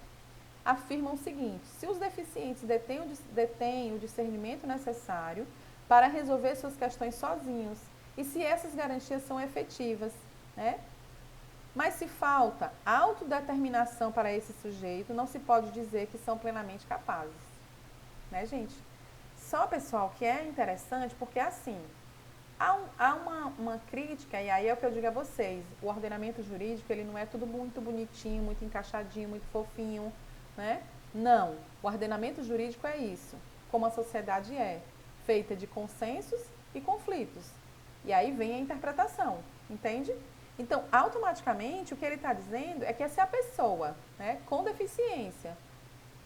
Afirmam o seguinte, se os deficientes detêm o discernimento necessário para resolver suas questões sozinhos, e se essas garantias são efetivas, né? Mas se falta autodeterminação para esse sujeito, não se pode dizer que são plenamente capazes, né, gente? Só, pessoal, que é interessante, porque assim, há uma crítica, e aí é o que eu digo a vocês, o ordenamento jurídico, ele não é tudo muito bonitinho, muito encaixadinho, muito fofinho, né? Não, o ordenamento jurídico é isso, como a sociedade é, feita de consensos e conflitos. E aí vem a interpretação, entende? Então, automaticamente, o que ele está dizendo é que se a pessoa, né, com deficiência,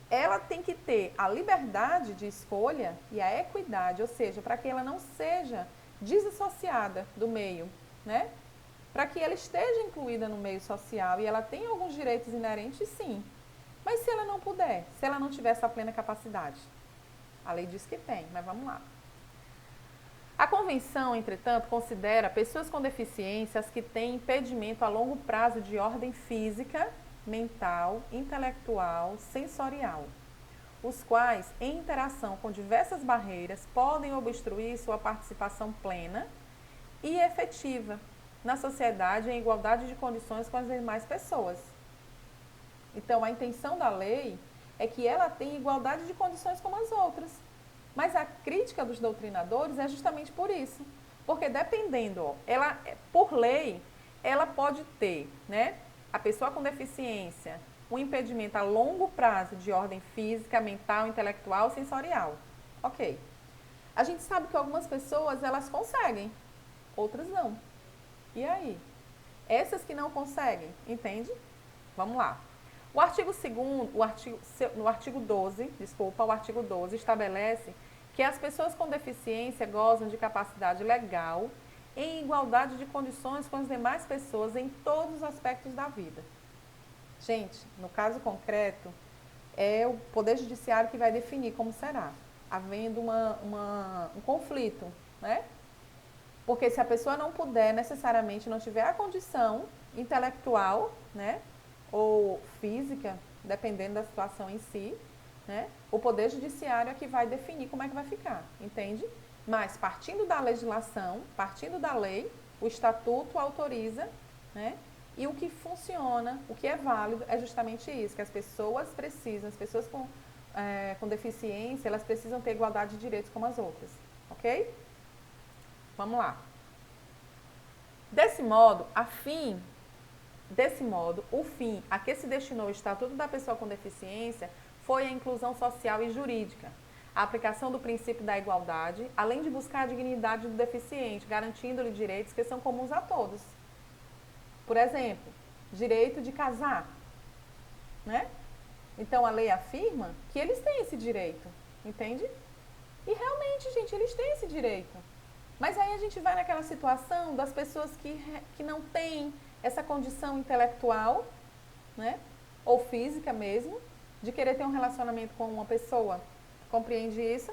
ela tem que ter a liberdade de escolha e a equidade, ou seja, para que ela não seja desassociada do meio, né? Para que ela esteja incluída no meio social e ela tenha alguns direitos inerentes, sim. Mas se ela não puder, se ela não tiver essa plena capacidade? A lei diz que tem, mas vamos lá. A convenção, entretanto, considera pessoas com deficiência as que têm impedimento a longo prazo de ordem física, mental, intelectual, sensorial, os quais, em interação com diversas barreiras, podem obstruir sua participação plena e efetiva na sociedade em igualdade de condições com as demais pessoas. Então, a intenção da lei é que ela tenha igualdade de condições como as outras. Mas a crítica dos doutrinadores é justamente por isso. Porque dependendo, ela, por lei, ela pode ter, né, a pessoa com deficiência, um impedimento a longo prazo de ordem física, mental, intelectual, sensorial. Ok. A gente sabe que algumas pessoas, elas conseguem, outras não. E aí? Essas que não conseguem, entende? Vamos lá. O artigo 12 estabelece que as pessoas com deficiência gozam de capacidade legal em igualdade de condições com as demais pessoas em todos os aspectos da vida. Gente, no caso concreto, é o Poder Judiciário que vai definir como será, havendo um conflito, né? Porque se a pessoa não puder, necessariamente não tiver a condição intelectual, né, ou física, dependendo da situação em si, né, o Poder Judiciário é que vai definir como é que vai ficar, entende? Mas partindo da legislação, partindo da lei, o Estatuto autoriza, né, e o que funciona, o que é válido é justamente isso, que as pessoas com deficiência, elas precisam ter igualdade de direitos como as outras, ok? Vamos lá. Desse modo, o fim a que se destinou o Estatuto da Pessoa com Deficiência foi a inclusão social e jurídica, a aplicação do princípio da igualdade, além de buscar a dignidade do deficiente, garantindo-lhe direitos que são comuns a todos. Por exemplo, direito de casar, né? Então, a lei afirma que eles têm esse direito, entende? E realmente, gente, eles têm esse direito. Mas aí a gente vai naquela situação das pessoas que não têm essa condição intelectual, né? Ou física mesmo, de querer ter um relacionamento com uma pessoa. Compreende isso?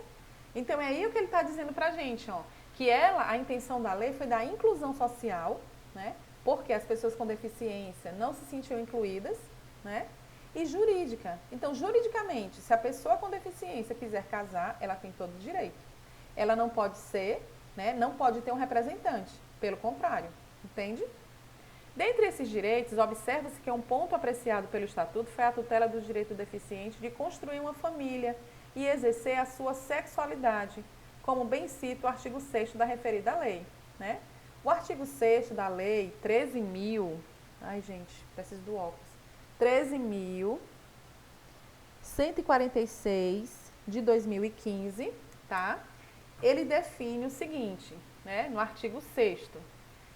Então, é aí o que ele está dizendo pra gente, ó. Que a intenção da lei foi da inclusão social, né? Porque as pessoas com deficiência não se sentiam incluídas, né? E jurídica. Então, juridicamente, se a pessoa com deficiência quiser casar, ela tem todo o direito. Ela não pode ser, né? Não pode ter um representante. Pelo contrário, entende? Dentre esses direitos, observa-se que um ponto apreciado pelo Estatuto foi a tutela do direito do deficiente de construir uma família e exercer a sua sexualidade, como bem cita o artigo 6º da referida lei, né? O artigo 6º da lei 13.000, ai gente, preciso do óculos, 13.146 de 2015, tá? Ele define o seguinte, né, no artigo 6º,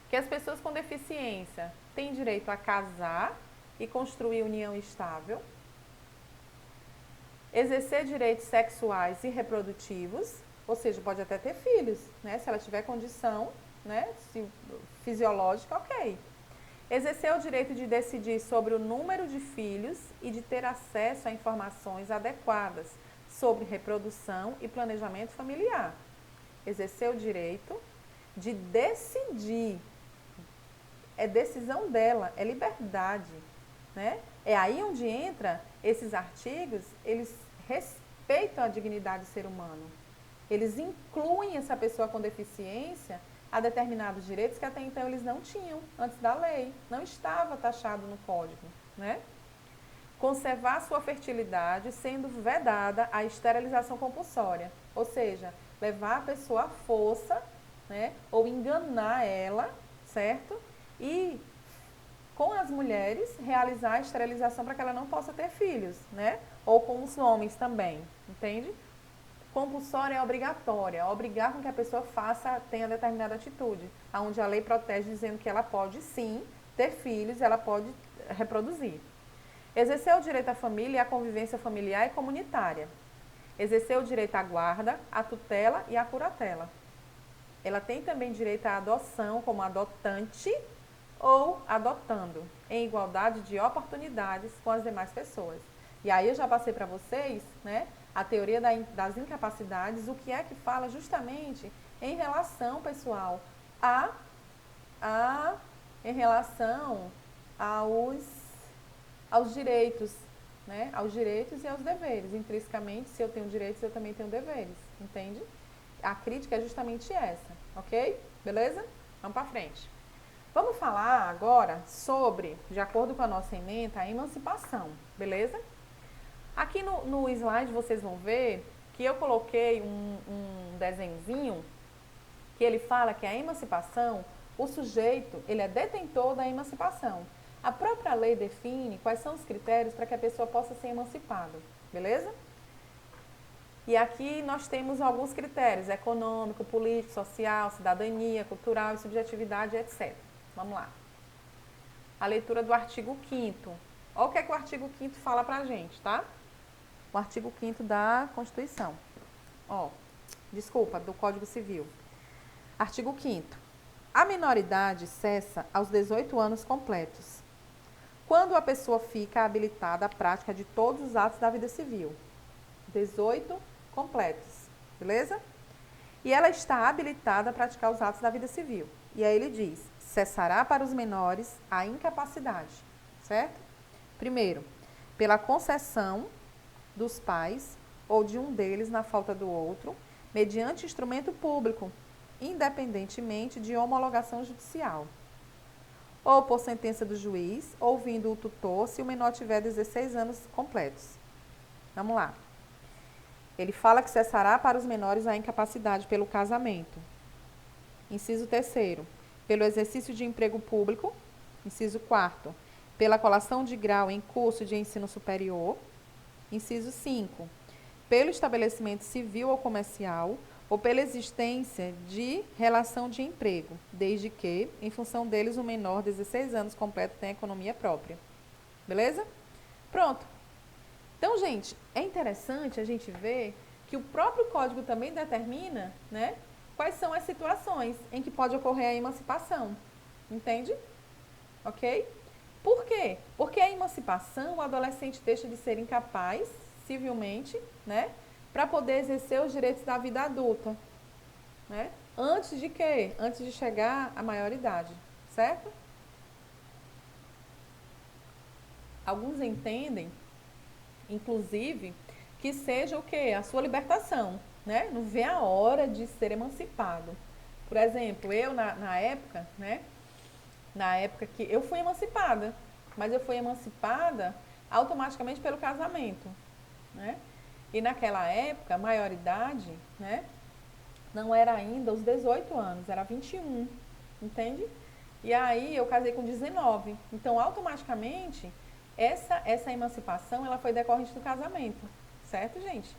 que as pessoas com deficiência têm direito a casar e construir união estável, exercer direitos sexuais e reprodutivos, ou seja, pode até ter filhos, né, se ela tiver condição, né, fisiológica, ok. Exercer o direito de decidir sobre o número de filhos e de ter acesso a informações adequadas sobre reprodução e planejamento familiar. Exercer o direito de decidir. É decisão dela, é liberdade, né? É aí onde entra esses artigos, eles respeitam a dignidade do ser humano. Eles incluem essa pessoa com deficiência a determinados direitos que até então eles não tinham antes da lei, não estava taxado no código, né? Conservar sua fertilidade sendo vedada a esterilização compulsória, ou seja, levar a pessoa à força, né, ou enganar ela, certo? E com as mulheres realizar a esterilização para que ela não possa ter filhos, né? Ou com os homens também, entende? Compulsória é obrigatória, é obrigar com que a pessoa tenha determinada atitude, onde a lei protege dizendo que ela pode sim ter filhos, ela pode reproduzir. Exercer o direito à família e à convivência familiar e comunitária. Exercer o direito à guarda, à tutela e à curatela. Ela tem também direito à adoção como adotante ou adotando, em igualdade de oportunidades com as demais pessoas. E aí eu já passei para vocês, né, a teoria das incapacidades, o que é que fala justamente em relação, pessoal, em relação aos direitos, né, aos direitos e aos deveres. Intrinsecamente, se eu tenho direitos, eu também tenho deveres, entende? A crítica é justamente essa, ok? Beleza? Vamos para frente. Vamos falar agora sobre, de acordo com a nossa ementa, a emancipação, beleza? Aqui no slide vocês vão ver que eu coloquei um desenhozinho que ele fala que a emancipação, o sujeito, ele é detentor da emancipação. A própria lei define quais são os critérios para que a pessoa possa ser emancipada, beleza? E aqui nós temos alguns critérios, econômico, político, social, cidadania, cultural e subjetividade, etc. Vamos lá. A leitura do artigo 5º. Olha o que é que o artigo 5º fala pra gente, tá? O artigo 5º da Constituição. Do Código Civil. Artigo 5º. A minoridade cessa aos 18 anos completos, quando a pessoa fica habilitada à prática de todos os atos da vida civil. 18 completos, beleza? E ela está habilitada a praticar os atos da vida civil. E aí ele diz, cessará para os menores a incapacidade, certo? Primeiro, pela concessão dos pais ou de um deles na falta do outro, mediante instrumento público, independentemente de homologação judicial. Ou por sentença do juiz, ouvindo o tutor, se o menor tiver 16 anos completos. Vamos lá. Ele fala que cessará para os menores a incapacidade pelo casamento. Inciso 3º, pelo exercício de emprego público. Inciso 4º, pela colação de grau em curso de ensino superior. Inciso 5º, pelo estabelecimento civil ou comercial ou pela existência de relação de emprego, desde que, em função deles, o menor de 16 anos completo tenha economia própria. Beleza? Pronto. Então, gente, é interessante a gente ver que o próprio código também determina, né, quais são as situações em que pode ocorrer a emancipação. Entende? Ok? Por quê? Porque a emancipação, o adolescente deixa de ser incapaz, civilmente, né, para poder exercer os direitos da vida adulta. Né? Antes de quê? Antes de chegar à maioridade. Certo? Alguns entendem, inclusive, que seja o quê? A sua libertação, né? Não vê a hora de ser emancipado. Por exemplo, eu na época, né? Na época que eu fui emancipada, mas eu fui emancipada automaticamente pelo casamento, né? E naquela época, a maioridade, né, não era ainda os 18 anos, era 21, entende? E aí eu casei com 19. Então, automaticamente, essa emancipação, ela foi decorrente do casamento, certo, gente?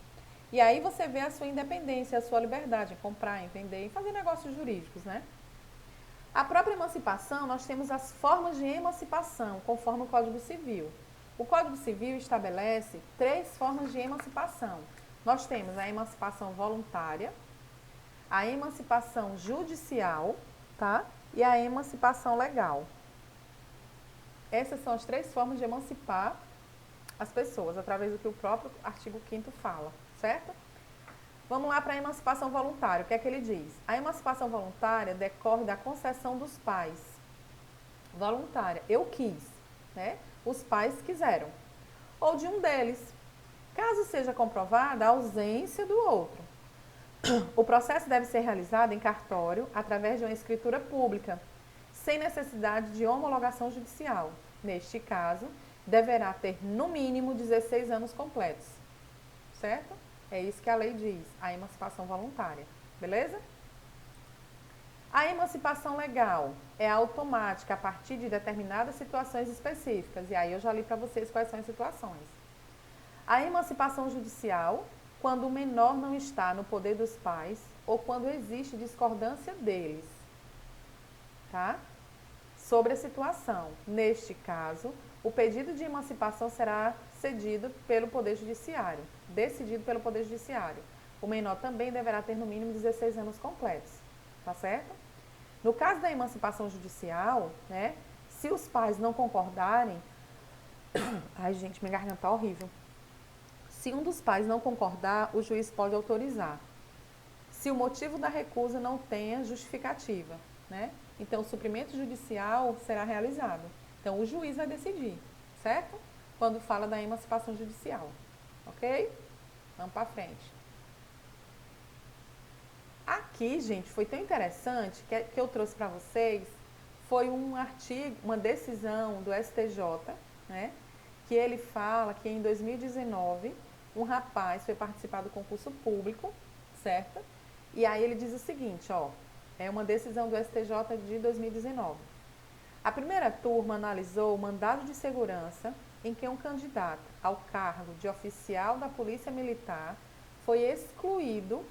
E aí você vê a sua independência, a sua liberdade em comprar, em vender e fazer negócios jurídicos, né? A própria emancipação, nós temos as formas de emancipação, conforme o Código Civil. O Código Civil estabelece 3 formas de emancipação. Nós temos a emancipação voluntária, a emancipação judicial, tá? E a emancipação legal. Essas são as 3 formas de emancipar as pessoas, através do que o próprio artigo 5º fala, certo? Vamos lá para a emancipação voluntária. O que é que ele diz? A emancipação voluntária decorre da concessão dos pais. Voluntária. Eu quis, né? Os pais quiseram. Ou de um deles. Caso seja comprovada a ausência do outro. O processo deve ser realizado em cartório através de uma escritura pública, sem necessidade de homologação judicial. Neste caso, deverá ter no mínimo 16 anos completos. Certo? É isso que a lei diz, a emancipação voluntária. Beleza? A emancipação legal é automática a partir de determinadas situações específicas. E aí eu já li para vocês quais são as situações. A emancipação judicial, quando o menor não está no poder dos pais ou quando existe discordância deles, tá? Sobre a situação. Neste caso, o pedido de emancipação será decidido pelo Poder Judiciário. O menor também deverá ter no mínimo 16 anos completos, tá certo? No caso da emancipação judicial, né, se os pais não concordarem, ai gente, minha garganta tá horrível. Se um dos pais não concordar, o juiz pode autorizar. Se o motivo da recusa não tenha justificativa, né? Então, o suprimento judicial será realizado. Então, o juiz vai decidir, certo? Quando fala da emancipação judicial, ok? Vamos para frente. Aqui, gente, foi tão interessante que eu trouxe para vocês, foi um artigo, uma decisão do STJ, né? Que ele fala que em 2019, um rapaz foi participar do concurso público, certo? E aí ele diz o seguinte, ó, é uma decisão do STJ de 2019. A primeira turma analisou o mandado de segurança em que um candidato ao cargo de oficial da Polícia Militar foi excluído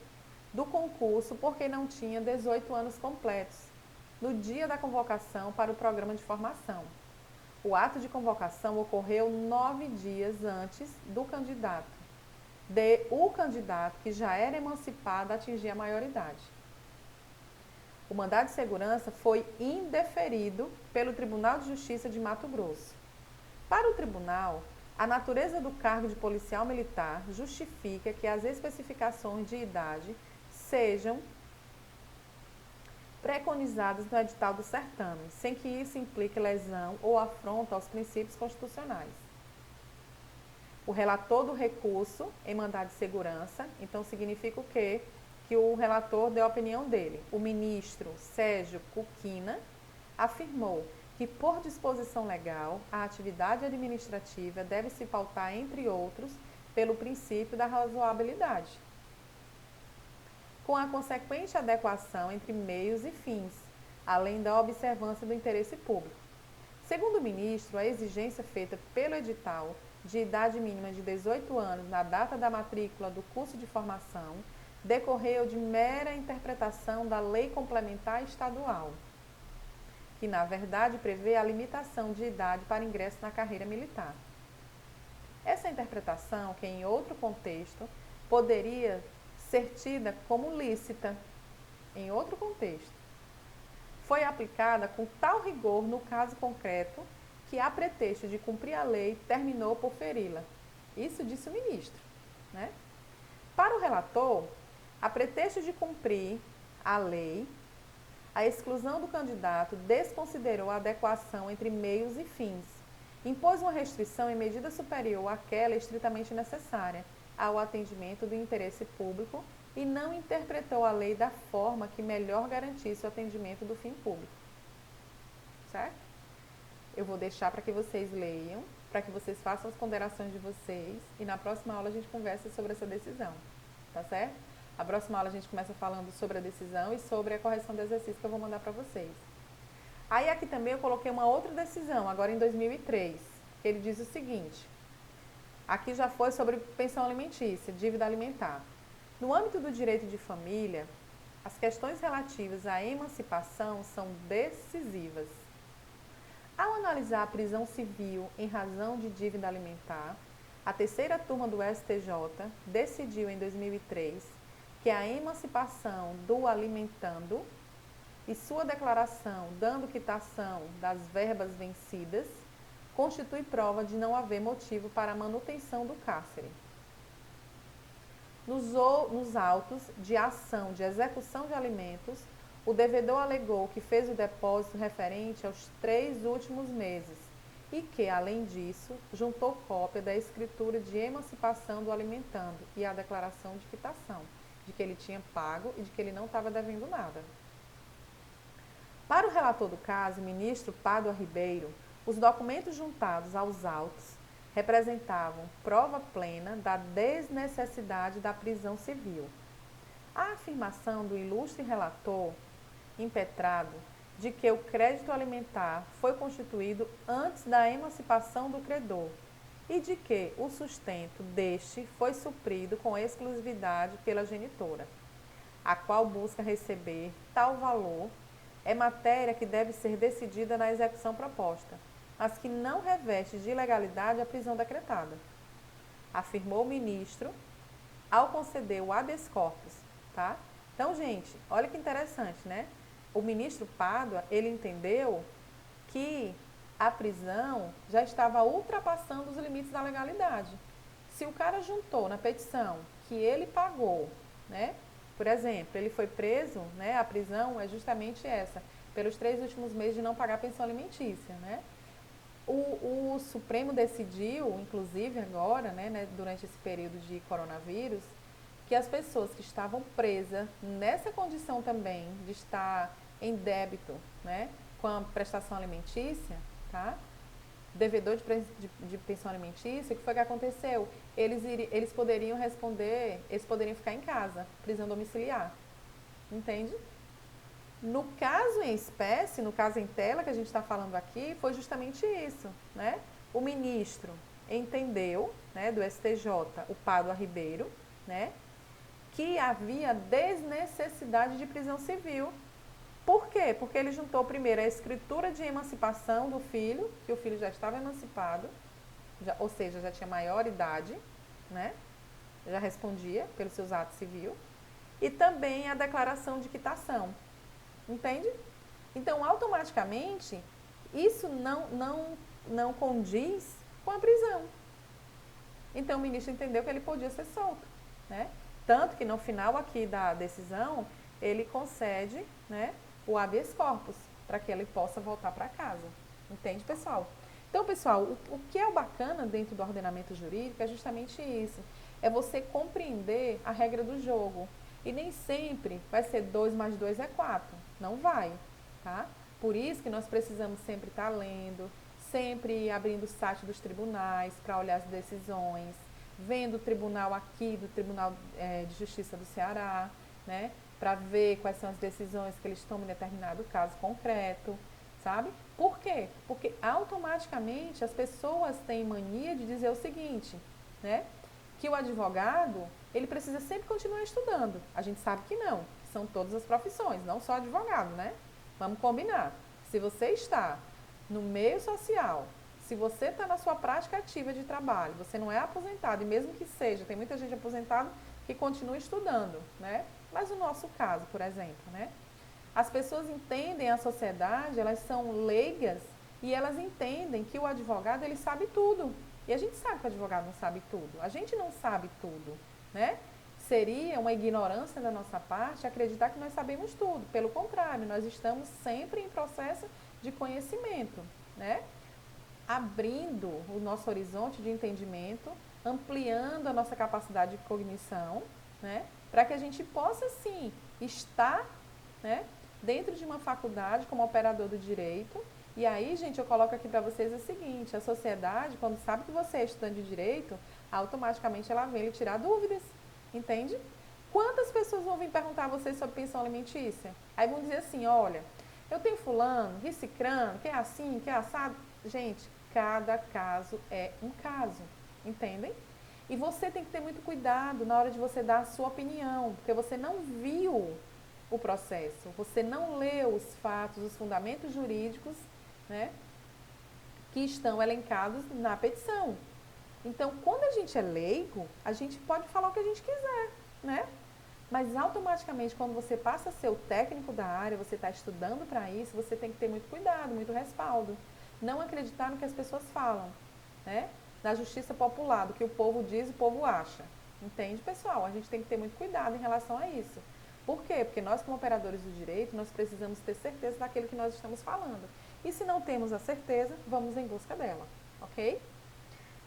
do concurso porque não tinha 18 anos completos no dia da convocação para o programa de formação. O ato de convocação ocorreu 9 dias antes do candidato, que já era emancipado, atingir a maioridade. O mandado de segurança foi indeferido pelo Tribunal de Justiça de Mato Grosso. Para o tribunal, a natureza do cargo de policial militar justifica que as especificações de idade sejam preconizadas no edital do certame, sem que isso implique lesão ou afronta aos princípios constitucionais. O relator do recurso em mandado de segurança, então significa o quê? Que o relator deu a opinião dele. O ministro Sérgio Cuquina afirmou que, por disposição legal, a atividade administrativa deve se pautar, entre outros, pelo princípio da razoabilidade, com a consequente adequação entre meios e fins, além da observância do interesse público. Segundo o ministro, a exigência feita pelo edital de idade mínima de 18 anos na data da matrícula do curso de formação decorreu de mera interpretação da Lei Complementar Estadual, que na verdade prevê a limitação de idade para ingresso na carreira militar. Essa interpretação, que em outro contexto poderia ser tida como lícita, em outro contexto, foi aplicada com tal rigor no caso concreto que, a pretexto de cumprir a lei, terminou por feri-la. Isso disse o ministro, né? Para o relator, a pretexto de cumprir a lei, a exclusão do candidato desconsiderou a adequação entre meios e fins, impôs uma restrição em medida superior àquela estritamente necessária ao atendimento do interesse público e não interpretou a lei da forma que melhor garantisse o atendimento do fim público. Certo? Eu vou deixar para que vocês leiam, para que vocês façam as ponderações de vocês e na próxima aula a gente conversa sobre essa decisão, tá certo? A próxima aula a gente começa falando sobre a decisão e sobre a correção do exercício que eu vou mandar para vocês. Aí aqui também eu coloquei uma outra decisão, agora em 2003, que ele diz o seguinte, aqui já foi sobre pensão alimentícia, dívida alimentar. No âmbito do direito de família, as questões relativas à emancipação são decisivas. Ao analisar a prisão civil em razão de dívida alimentar, a terceira turma do STJ decidiu em 2003 que a emancipação do alimentando e sua declaração dando quitação das verbas vencidas constitui prova de não haver motivo para a manutenção do cárcere. Nos autos de ação de execução de alimentos, o devedor alegou que fez o depósito referente aos 3 últimos meses e que, além disso, juntou cópia da escritura de emancipação do alimentando e a declaração de quitação, de que ele tinha pago e de que ele não estava devendo nada. Para o relator do caso, o ministro Pádua Ribeiro, os documentos juntados aos autos representavam prova plena da desnecessidade da prisão civil. A afirmação do ilustre relator, impetrado, de que o crédito alimentar foi constituído antes da emancipação do credor e de que o sustento deste foi suprido com exclusividade pela genitora, a qual busca receber tal valor, é matéria que deve ser decidida na execução proposta, mas que não reveste de ilegalidade a prisão decretada, afirmou o ministro ao conceder o habeas corpus, tá? Então, gente, olha que interessante, né? O ministro Pádua, ele entendeu que a prisão já estava ultrapassando os limites da legalidade. Se o cara juntou na petição que ele pagou, né? Por exemplo, ele foi preso, né? A prisão é justamente essa, pelos 3 últimos meses de não pagar pensão alimentícia, né? O Supremo decidiu, inclusive agora, né, durante esse período de coronavírus, que as pessoas que estavam presas nessa condição também de estar em débito, né, com a prestação alimentícia, tá? Devedor de pensão alimentícia, o que foi que aconteceu? Eles poderiam responder, eles poderiam ficar em casa, prisão domiciliar. Entende? No caso em espécie, no caso em tela que a gente está falando aqui, foi justamente isso, né? O ministro entendeu, né, do STJ, o Pádua Ribeiro, né, que havia desnecessidade de prisão civil. Por quê? Porque ele juntou primeiro a escritura de emancipação do filho, que o filho já estava emancipado, ou seja, já tinha maior idade, né? Já respondia pelos seus atos civis, e também a declaração de quitação. Entende? Então, automaticamente, isso não condiz com a prisão. Então, o ministro entendeu que ele podia ser solto, né? Tanto que no final aqui da decisão, ele concede, né, o habeas corpus, para que ele possa voltar para casa. Entende, pessoal? Então, pessoal, o que é o bacana dentro do ordenamento jurídico é justamente isso. É você compreender a regra do jogo. E nem sempre vai ser 2 mais 2 é 4. Não vai, tá? Por isso que nós precisamos sempre estar lendo, sempre abrindo o site dos tribunais para olhar as decisões, vendo o tribunal aqui, do Tribunal de Justiça do Ceará, né? Para ver quais são as decisões que eles tomam em determinado caso concreto, sabe? Por quê? Porque automaticamente as pessoas têm mania de dizer o seguinte, né? Que o advogado, ele precisa sempre continuar estudando. A gente sabe que não, que são todas as profissões, não só advogado, né? Vamos combinar. Se você está no meio social, se você está na sua prática ativa de trabalho, você não é aposentado, e mesmo que seja, tem muita gente aposentada que continua estudando, né? Mas o nosso caso, por exemplo, né? As pessoas entendem a sociedade, elas são leigas e elas entendem que o advogado, ele sabe tudo. E a gente sabe que o advogado não sabe tudo. A gente não sabe tudo, né? Seria uma ignorância da nossa parte acreditar que nós sabemos tudo. Pelo contrário, nós estamos sempre em processo de conhecimento, né? Abrindo o nosso horizonte de entendimento, ampliando a nossa capacidade de cognição, né? Para que a gente possa, sim, estar, né, dentro de uma faculdade como operador do direito E aí, gente, eu coloco aqui para vocês o seguinte: a sociedade, quando sabe que você é estudante de direito, automaticamente ela vem lhe tirar dúvidas, entende? Quantas pessoas vão vir perguntar a vocês sobre pensão alimentícia? Aí vão dizer assim: olha, eu tenho fulano, cicrano, que é assim, que é assado. Gente, cada caso é um caso, entendem? E você tem que ter muito cuidado na hora de você dar a sua opinião, porque você não viu o processo, você não leu os fatos, os fundamentos jurídicos, né, que estão elencados na petição. Então, quando a gente é leigo, a gente pode falar o que a gente quiser, né? Mas automaticamente, quando você passa a ser o técnico da área, você está estudando para isso, você tem que ter muito cuidado, muito respaldo. Não acreditar no que as pessoas falam, né? Na justiça popular, do que o povo diz, o povo acha. Entende, pessoal? A gente tem que ter muito cuidado em relação a isso. Por quê? Porque nós, como operadores do direito, nós precisamos ter certeza daquilo que nós estamos falando. E se não temos a certeza, vamos em busca dela, ok?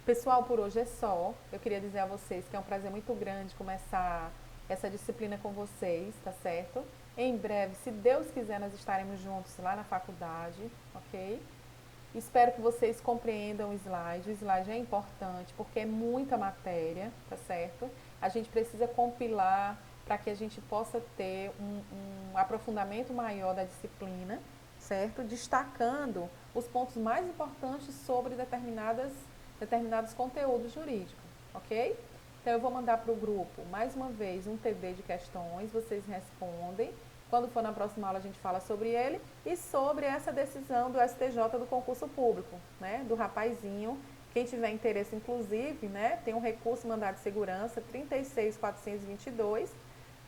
Pessoal, por hoje é só. Eu queria dizer a vocês que é um prazer muito grande começar essa disciplina com vocês, tá certo? Em breve, se Deus quiser, nós estaremos juntos lá na faculdade, ok? Espero que vocês compreendam o slide. O slide é importante porque é muita matéria, tá certo? A gente precisa compilar para que a gente possa ter um aprofundamento maior da disciplina, certo? Destacando os pontos mais importantes sobre determinados conteúdos jurídicos, ok? Então eu vou mandar para o grupo mais uma vez um TD de questões, vocês respondem. Quando for na próxima aula a gente fala sobre ele e sobre essa decisão do STJ do concurso público, né? Do rapazinho. Quem tiver interesse, inclusive, né? Tem um recurso mandado de segurança 36422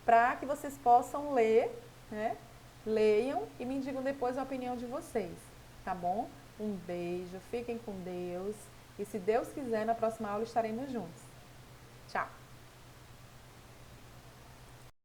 para que vocês possam ler, né? Leiam e me digam depois a opinião de vocês, tá bom? Um beijo, fiquem com Deus e se Deus quiser, na próxima aula estaremos juntos.